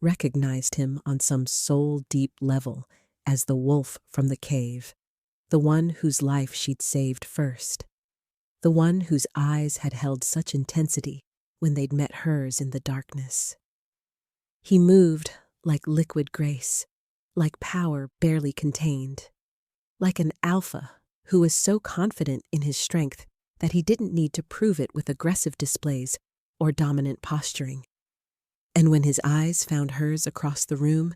Speaker 1: recognized him on some soul-deep level as the wolf from the cave, the one whose life she'd saved first, the one whose eyes had held such intensity when they'd met hers in the darkness. He moved like liquid grace, like power barely contained, like an alpha who was so confident in his strength that he didn't need to prove it with aggressive displays or dominant posturing. And when his eyes found hers across the room,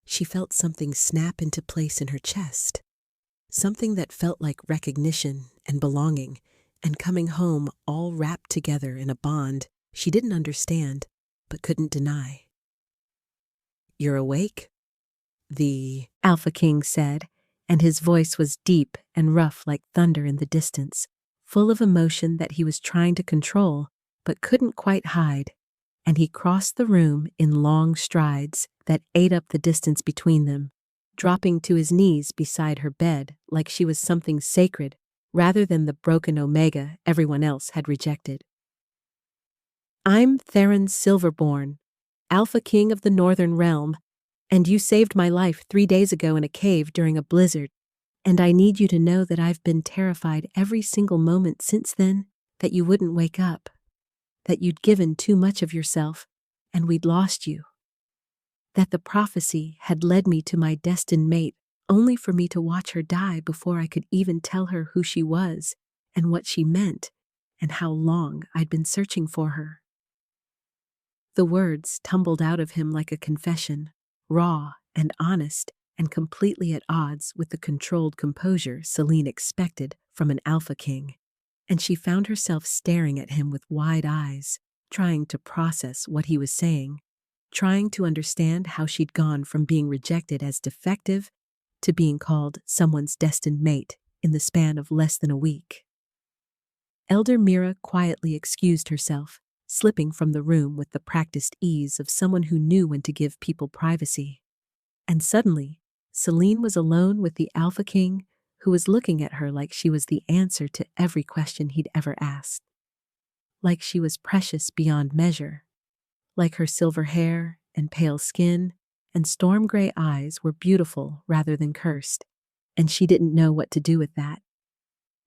Speaker 1: she felt something snap into place in her chest, something that felt like recognition and belonging and coming home all wrapped together in a bond she didn't understand but couldn't deny. "You're awake?" the Alpha King said, and his voice was deep and rough like thunder in the distance, full of emotion that he was trying to control but couldn't quite hide, and he crossed the room in long strides that ate up the distance between them, dropping to his knees beside her bed like she was something sacred rather than the broken Omega everyone else had rejected. "I'm Theron Silverborn, Alpha King of the Northern Realm, and you saved my life 3 days ago in a cave during a blizzard, and I need you to know that I've been terrified every single moment since then that you wouldn't wake up, that you'd given too much of yourself, and we'd lost you. That the prophecy had led me to my destined mate only for me to watch her die before I could even tell her who she was and what she meant and how long I'd been searching for her. The words tumbled out of him like a confession, raw and honest, and completely at odds with the controlled composure Celine expected from an Alpha King. And she found herself staring at him with wide eyes, trying to process what he was saying, trying to understand how she'd gone from being rejected as defective to being called someone's destined mate in the span of less than a week. Elder Mira quietly excused herself, slipping from the room with the practiced ease of someone who knew when to give people privacy. And suddenly, Celine was alone with the Alpha King, who was looking at her like she was the answer to every question he'd ever asked. Like she was precious beyond measure. Like her silver hair and pale skin and storm-gray eyes were beautiful rather than cursed, and she didn't know what to do with that.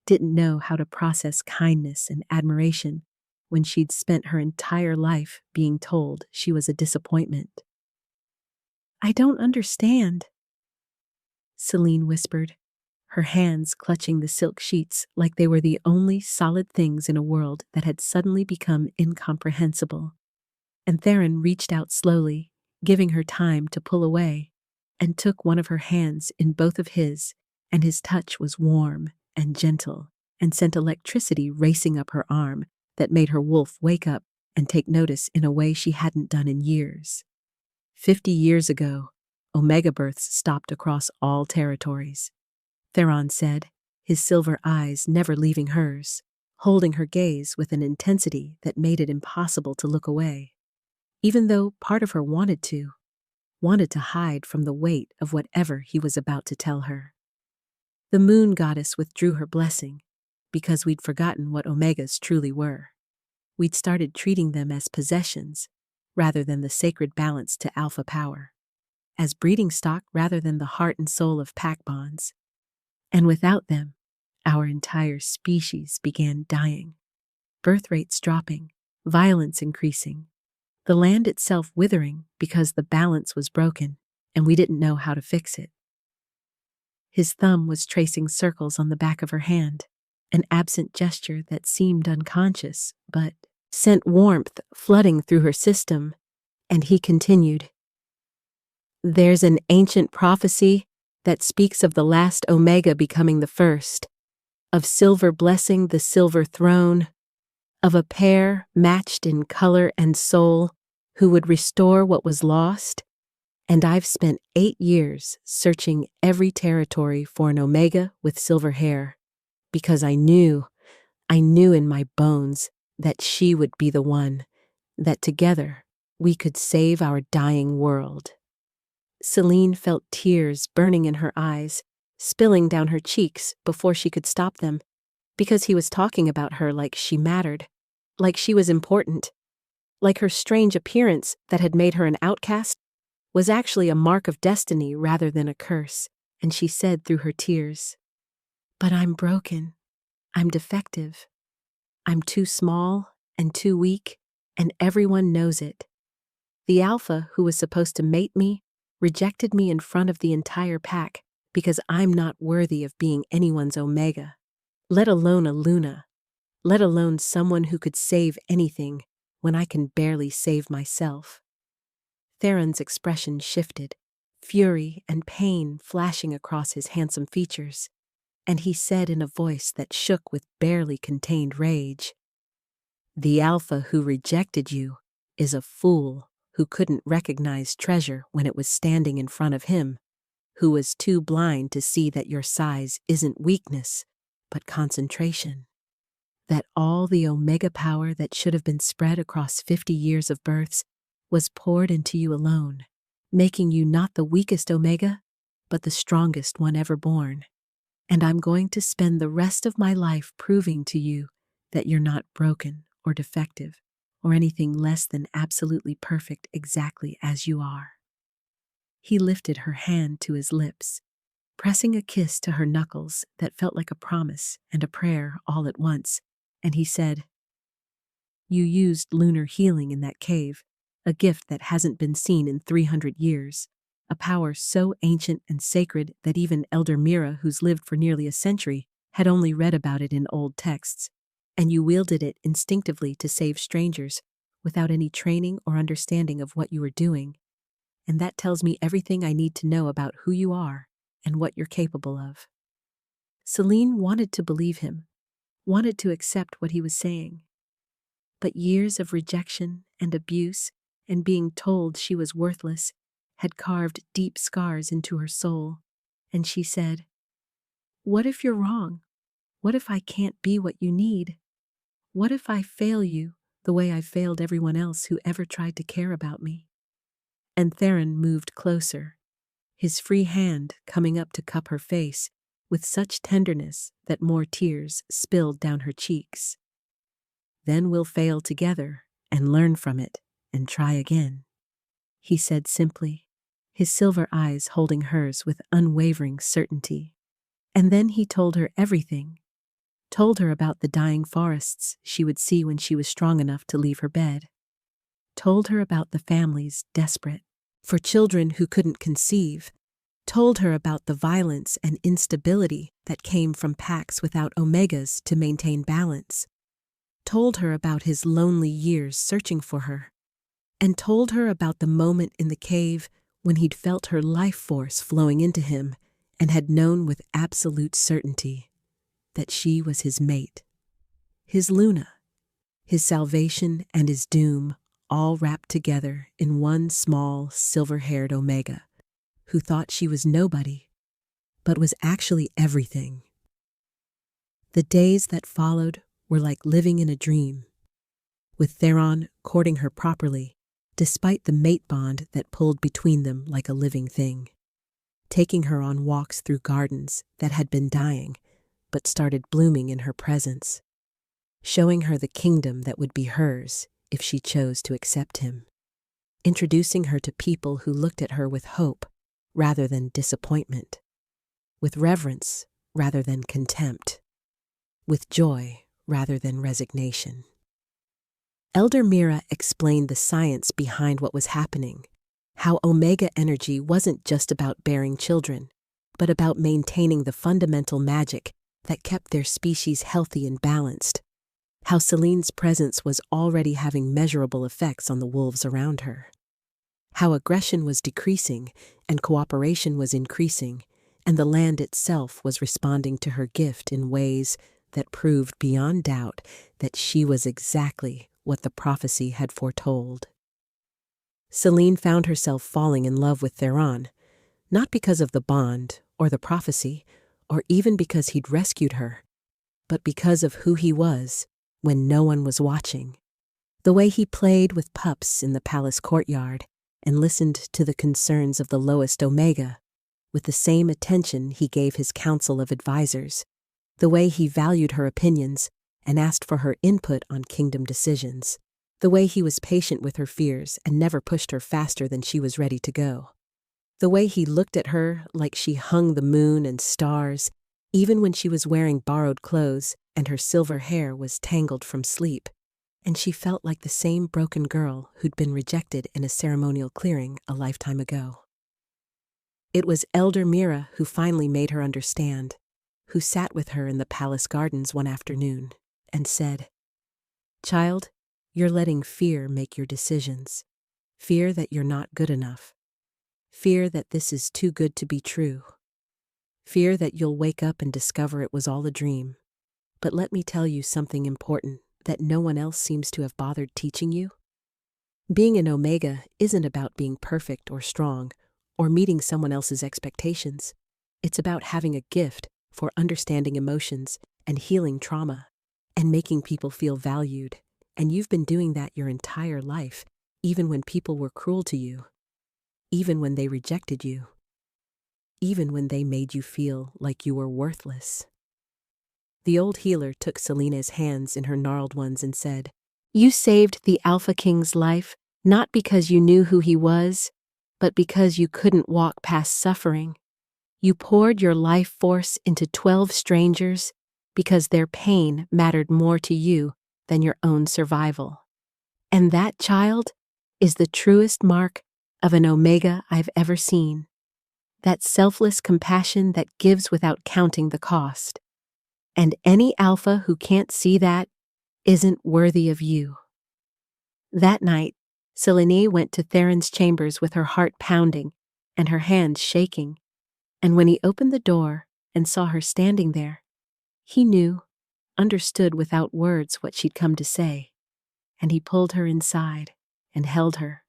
Speaker 1: Didn't know how to process kindness and admiration when she'd spent her entire life being told she was a disappointment. "I don't understand," Celine whispered, her hands clutching the silk sheets like they were the only solid things in a world that had suddenly become incomprehensible. And Theron reached out slowly, giving her time to pull away, and took one of her hands in both of his, and his touch was warm and gentle, and sent electricity racing up her arm that made her wolf wake up and take notice in a way she hadn't done in years. 50 years ago, Omega births stopped across all territories, Theron said, his silver eyes never leaving hers, holding her gaze with an intensity that made it impossible to look away, even though part of her wanted to hide from the weight of whatever he was about to tell her. The moon goddess withdrew her blessing, because we'd forgotten what Omegas truly were. We'd started treating them as possessions, rather than the sacred balance to alpha power, as breeding stock rather than the heart and soul of pack bonds. And without them, our entire species began dying, birth rates dropping, violence increasing, the land itself withering because the balance was broken and we didn't know how to fix it. His thumb was tracing circles on the back of her hand, an absent gesture that seemed unconscious but sent warmth flooding through her system, and he continued. "There's an ancient prophecy that speaks of the last Omega becoming the first, of silver blessing the silver throne, of a pair matched in color and soul who would restore what was lost, and I've spent 8 years searching every territory for an Omega with silver hair, because I knew in my bones that she would be the one, that together we could save our dying world." Celine felt tears burning in her eyes, spilling down her cheeks before she could stop them, because he was talking about her like she mattered, like she was important, like her strange appearance that had made her an outcast was actually a mark of destiny rather than a curse, and she said through her tears, "But I'm broken. I'm defective. I'm too small and too weak, and everyone knows it. The alpha who was supposed to mate me rejected me in front of the entire pack because I'm not worthy of being anyone's Omega, let alone a Luna, let alone someone who could save anything when I can barely save myself." Theron's expression shifted, fury and pain flashing across his handsome features, and he said in a voice that shook with barely contained rage, "The alpha who rejected you is a fool who couldn't recognize treasure when it was standing in front of him, who was too blind to see that your size isn't weakness, but concentration. That all the Omega power that should have been spread across 50 years of births was poured into you alone, making you not the weakest Omega, but the strongest one ever born. And I'm going to spend the rest of my life proving to you that you're not broken or defective, or anything less than absolutely perfect exactly as you are." He lifted her hand to his lips, pressing a kiss to her knuckles that felt like a promise and a prayer all at once, and he said, "You used lunar healing in that cave, a gift that hasn't been seen in 300 years, a power so ancient and sacred that even Elder Mira, who's lived for nearly a century, had only read about it in old texts, and you wielded it instinctively to save strangers, without any training or understanding of what you are doing, and that tells me everything I need to know about who you are and what you're capable of." Celine wanted to believe him, wanted to accept what he was saying. But years of rejection and abuse and being told she was worthless had carved deep scars into her soul, and she said, "What if you're wrong? What if I can't be what you need? What if I fail you the way I failed everyone else who ever tried to care about me?" And Theron moved closer, his free hand coming up to cup her face with such tenderness that more tears spilled down her cheeks. "Then we'll fail together and learn from it and try again," he said simply, his silver eyes holding hers with unwavering certainty. And then he told her everything, told her about the dying forests she would see when she was strong enough to leave her bed, told her about the families desperate for children who couldn't conceive, told her about the violence and instability that came from packs without omegas to maintain balance, told her about his lonely years searching for her, and told her about the moment in the cave when he'd felt her life force flowing into him and had known with absolute certainty that she was his mate, his Luna, his salvation and his doom, all wrapped together in one small, silver-haired Omega, who thought she was nobody, but was actually everything. The days that followed were like living in a dream, with Theron courting her properly, despite the mate bond that pulled between them like a living thing, taking her on walks through gardens that had been dying but started blooming in her presence, showing her the kingdom that would be hers if she chose to accept him, introducing her to people who looked at her with hope rather than disappointment, with reverence rather than contempt, with joy rather than resignation. Elder Mira explained the science behind what was happening, how Omega energy wasn't just about bearing children, but about maintaining the fundamental magic that kept their species healthy and balanced, how Celine's presence was already having measurable effects on the wolves around her, how aggression was decreasing and cooperation was increasing, and the land itself was responding to her gift in ways that proved beyond doubt that she was exactly what the prophecy had foretold. Celine found herself falling in love with Theron, not because of the bond or the prophecy, or even because he'd rescued her, but because of who he was when no one was watching. The way he played with pups in the palace courtyard and listened to the concerns of the lowest Omega with the same attention he gave his council of advisors, the way he valued her opinions and asked for her input on kingdom decisions, the way he was patient with her fears and never pushed her faster than she was ready to go, the way he looked at her like she hung the moon and stars, even when she was wearing borrowed clothes and her silver hair was tangled from sleep, and she felt like the same broken girl who'd been rejected in a ceremonial clearing a lifetime ago. It was Elder Mira who finally made her understand, who sat with her in the palace gardens one afternoon and said, "Child, you're letting fear make your decisions. Fear that you're not good enough. Fear that this is too good to be true. Fear that you'll wake up and discover it was all a dream. But let me tell you something important that no one else seems to have bothered teaching you. Being an Omega isn't about being perfect or strong or meeting someone else's expectations. It's about having a gift for understanding emotions and healing trauma and making people feel valued. And you've been doing that your entire life, even when people were cruel to you, even when they rejected you, even when they made you feel like you were worthless." The old healer took Selena's hands in her gnarled ones and said, "You saved the Alpha King's life, not because you knew who he was, but because you couldn't walk past suffering. You poured your life force into 12 strangers because their pain mattered more to you than your own survival. And that, child, is the truest mark of an Omega I've ever seen. That selfless compassion that gives without counting the cost. And any Alpha who can't see that isn't worthy of you." That night, Selene went to Theron's chambers with her heart pounding and her hands shaking, and when he opened the door and saw her standing there, he knew, understood without words what she'd come to say, and he pulled her inside and held her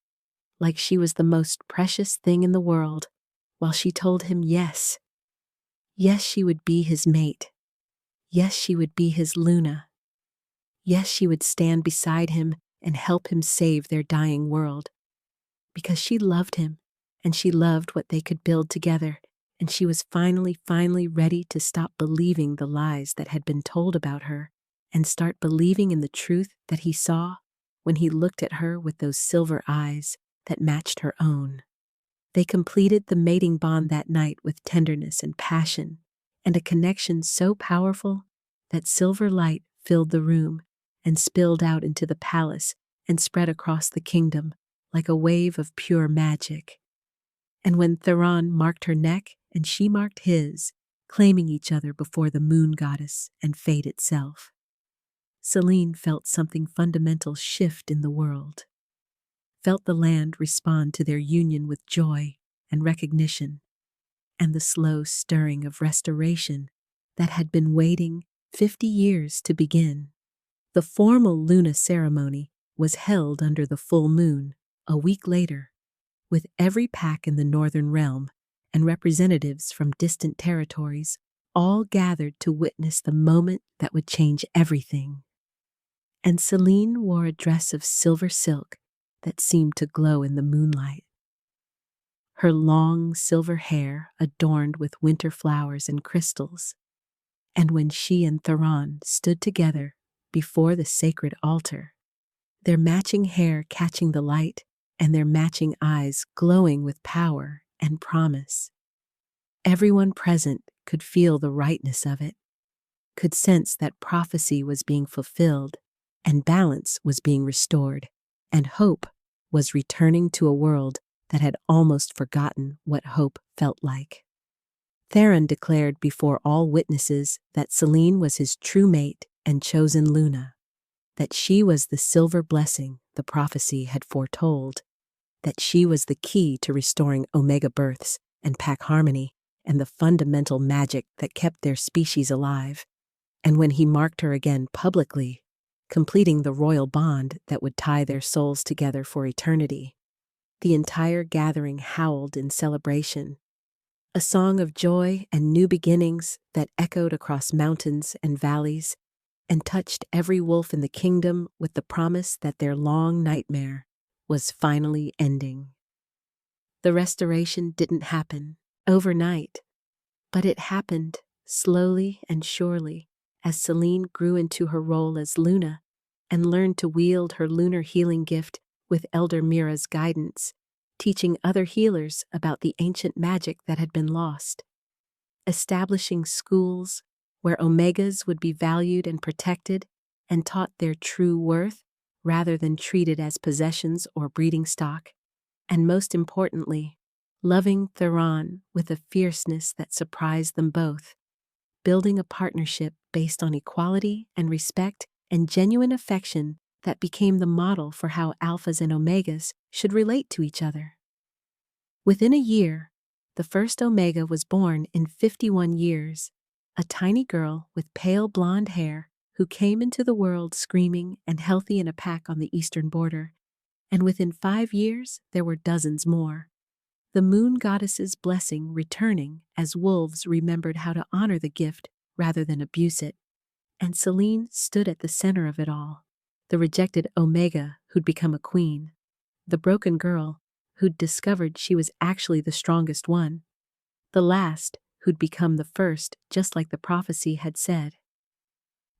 Speaker 1: like she was the most precious thing in the world, while she told him yes. Yes, she would be his mate. Yes, she would be his Luna. Yes, she would stand beside him and help him save their dying world. Because she loved him, and she loved what they could build together, and she was finally ready to stop believing the lies that had been told about her and start believing in the truth that he saw when he looked at her with those silver eyes that matched her own. They completed the mating bond that night with tenderness and passion, and a connection so powerful that silver light filled the room and spilled out into the palace and spread across the kingdom like a wave of pure magic. And when Theron marked her neck and she marked his, claiming each other before the moon goddess and fate itself, Selene felt something fundamental shift in the world, felt the land respond to their union with joy and recognition, and the slow stirring of restoration that had been waiting 50 years to begin. The formal Luna ceremony was held under the full moon a week later, with every pack in the northern realm and representatives from distant territories all gathered to witness the moment that would change everything. And Selene wore a dress of silver silk that seemed to glow in the moonlight. Her long silver hair adorned with winter flowers and crystals, and when she and Theron stood together before the sacred altar, their matching hair catching the light and their matching eyes glowing with power and promise, everyone present could feel the rightness of it, could sense that prophecy was being fulfilled and balance was being restored, and hope was returning to a world that had almost forgotten what hope felt like. Theron declared before all witnesses that Selene was his true mate and chosen Luna, that she was the silver blessing the prophecy had foretold, that she was the key to restoring Omega births and pack harmony and the fundamental magic that kept their species alive. And when he marked her again publicly, completing the royal bond that would tie their souls together for eternity, the entire gathering howled in celebration, a song of joy and new beginnings that echoed across mountains and valleys and touched every wolf in the kingdom with the promise that their long nightmare was finally ending. The restoration didn't happen overnight, but it happened slowly and surely as Selene grew into her role as Luna and learned to wield her lunar healing gift with Elder Mira's guidance, teaching other healers about the ancient magic that had been lost, establishing schools where Omegas would be valued and protected and taught their true worth rather than treated as possessions or breeding stock, and most importantly, loving Theron with a fierceness that surprised them both, building a partnership based on equality and respect and genuine affection that became the model for how alphas and omegas should relate to each other. Within a year, the first Omega was born in 51 years, a tiny girl with pale blonde hair who came into the world screaming and healthy in a pack on the eastern border, and within 5 years there were dozens more. The moon goddess's blessing returning as wolves remembered how to honor the gift rather than abuse it, and Selene stood at the center of it all, the rejected Omega who'd become a queen, the broken girl who'd discovered she was actually the strongest one, the last who'd become the first just like the prophecy had said.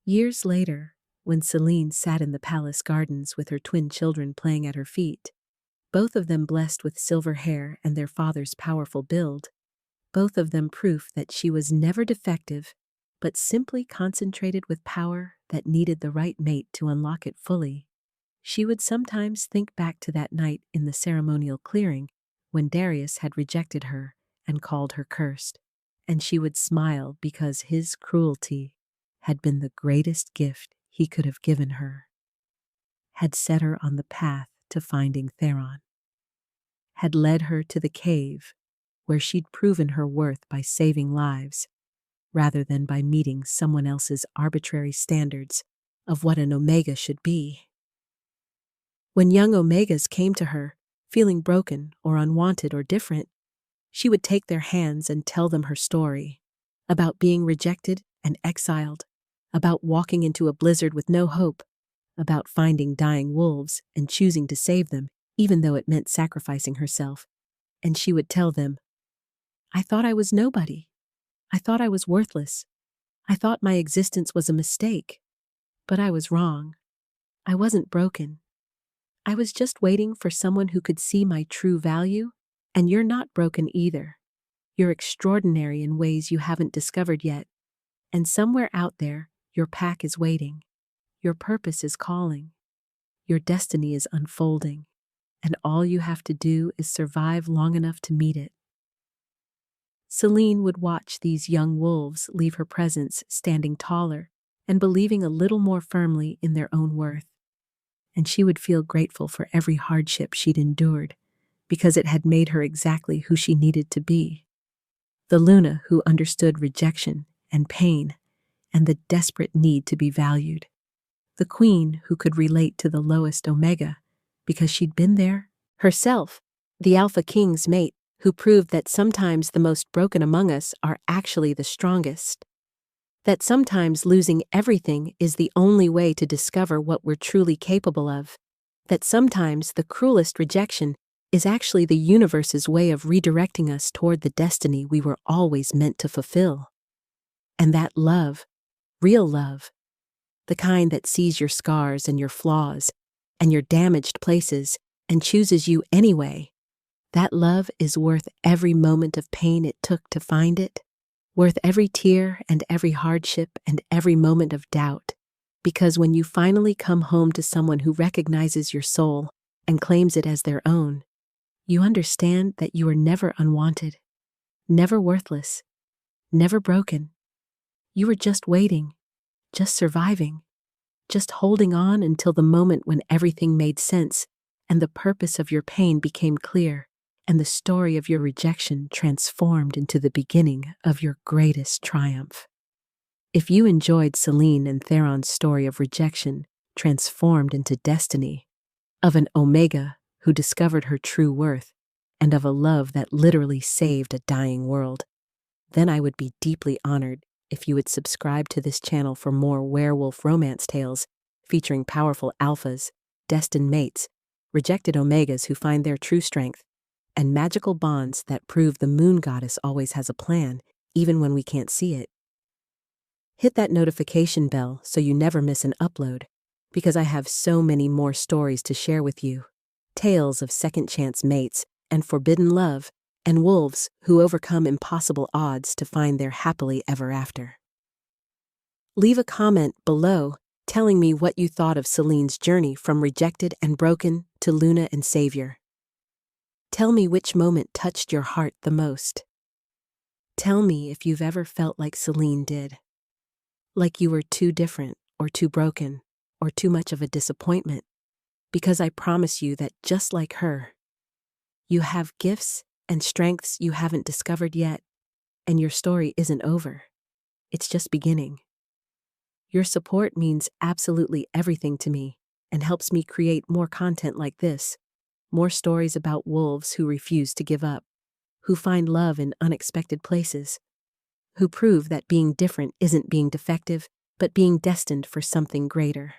Speaker 1: Years later, when Selene sat in the palace gardens with her twin children playing at her feet, both of them blessed with silver hair and their father's powerful build, both of them proof that she was never defective, but simply concentrated with power that needed the right mate to unlock it fully, she would sometimes think back to that night in the ceremonial clearing when Darius had rejected her and called her cursed, and she would smile because his cruelty had been the greatest gift he could have given her. had set her on the path to finding Theron, had led her to the cave where she'd proven her worth by saving lives rather than by meeting someone else's arbitrary standards of what an Omega should be. When young Omegas came to her, feeling broken or unwanted or different, she would take their hands and tell them her story about being rejected and exiled, about walking into a blizzard with no hope, about finding dying wolves and choosing to save them, even though it meant sacrificing herself. And she would tell them, "I thought I was nobody. I thought I was worthless. I thought my existence was a mistake. But I was wrong. I wasn't broken. I was just waiting for someone who could see my true value, and you're not broken either. You're extraordinary in ways you haven't discovered yet, and somewhere out there, your pack is waiting. Your purpose is calling. Your destiny is unfolding, and all you have to do is survive long enough to meet it." Celine would watch these young wolves leave her presence standing taller and believing a little more firmly in their own worth. And she would feel grateful for every hardship she'd endured, because it had made her exactly who she needed to be. The Luna who understood rejection and pain and the desperate need to be valued. The Queen who could relate to the lowest Omega because she'd been there herself. The Alpha King's mate who proved that sometimes the most broken among us are actually the strongest. That sometimes losing everything is the only way to discover what we're truly capable of. That sometimes the cruelest rejection is actually the universe's way of redirecting us toward the destiny we were always meant to fulfill. And that love, real love, the kind that sees your scars and your flaws and your damaged places and chooses you anyway, that love is worth every moment of pain it took to find it, worth every tear and every hardship and every moment of doubt, because when you finally come home to someone who recognizes your soul and claims it as their own, you understand that you are never unwanted, never worthless, never broken. You were just waiting, just surviving, just holding on until the moment when everything made sense and the purpose of your pain became clear and the story of your rejection transformed into the beginning of your greatest triumph. If you enjoyed Celine and Theron's story of rejection transformed into destiny, of an Omega who discovered her true worth, and of a love that literally saved a dying world, then I would be deeply honored if you would subscribe to this channel for more werewolf romance tales featuring powerful alphas, destined mates, rejected Omegas who find their true strength, and magical bonds that prove the moon goddess always has a plan, even when we can't see it. Hit that notification bell so you never miss an upload, because I have so many more stories to share with you. Tales of second chance mates and forbidden love, and wolves who overcome impossible odds to find their happily ever after. Leave a comment below telling me what you thought of Celine's journey from rejected and broken to Luna and Savior. Tell me which moment touched your heart the most. Tell me if you've ever felt like Celine did. Like you were too different, or too broken, or too much of a disappointment. Because I promise you that just like her, you have gifts and strengths you haven't discovered yet, and your story isn't over. It's just beginning. Your support means absolutely everything to me and helps me create more content like this, more stories about wolves who refuse to give up, who find love in unexpected places, who prove that being different isn't being defective, but being destined for something greater.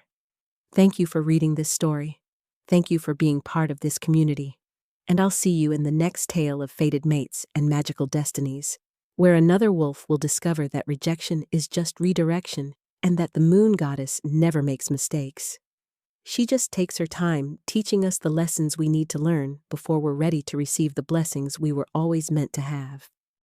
Speaker 1: Thank you for reading this story. Thank you for being part of this community. And I'll see you in the next tale of fated mates and magical destinies, where another wolf will discover that rejection is just redirection and that the moon goddess never makes mistakes. She just takes her time teaching us the lessons we need to learn before we're ready to receive the blessings we were always meant to have.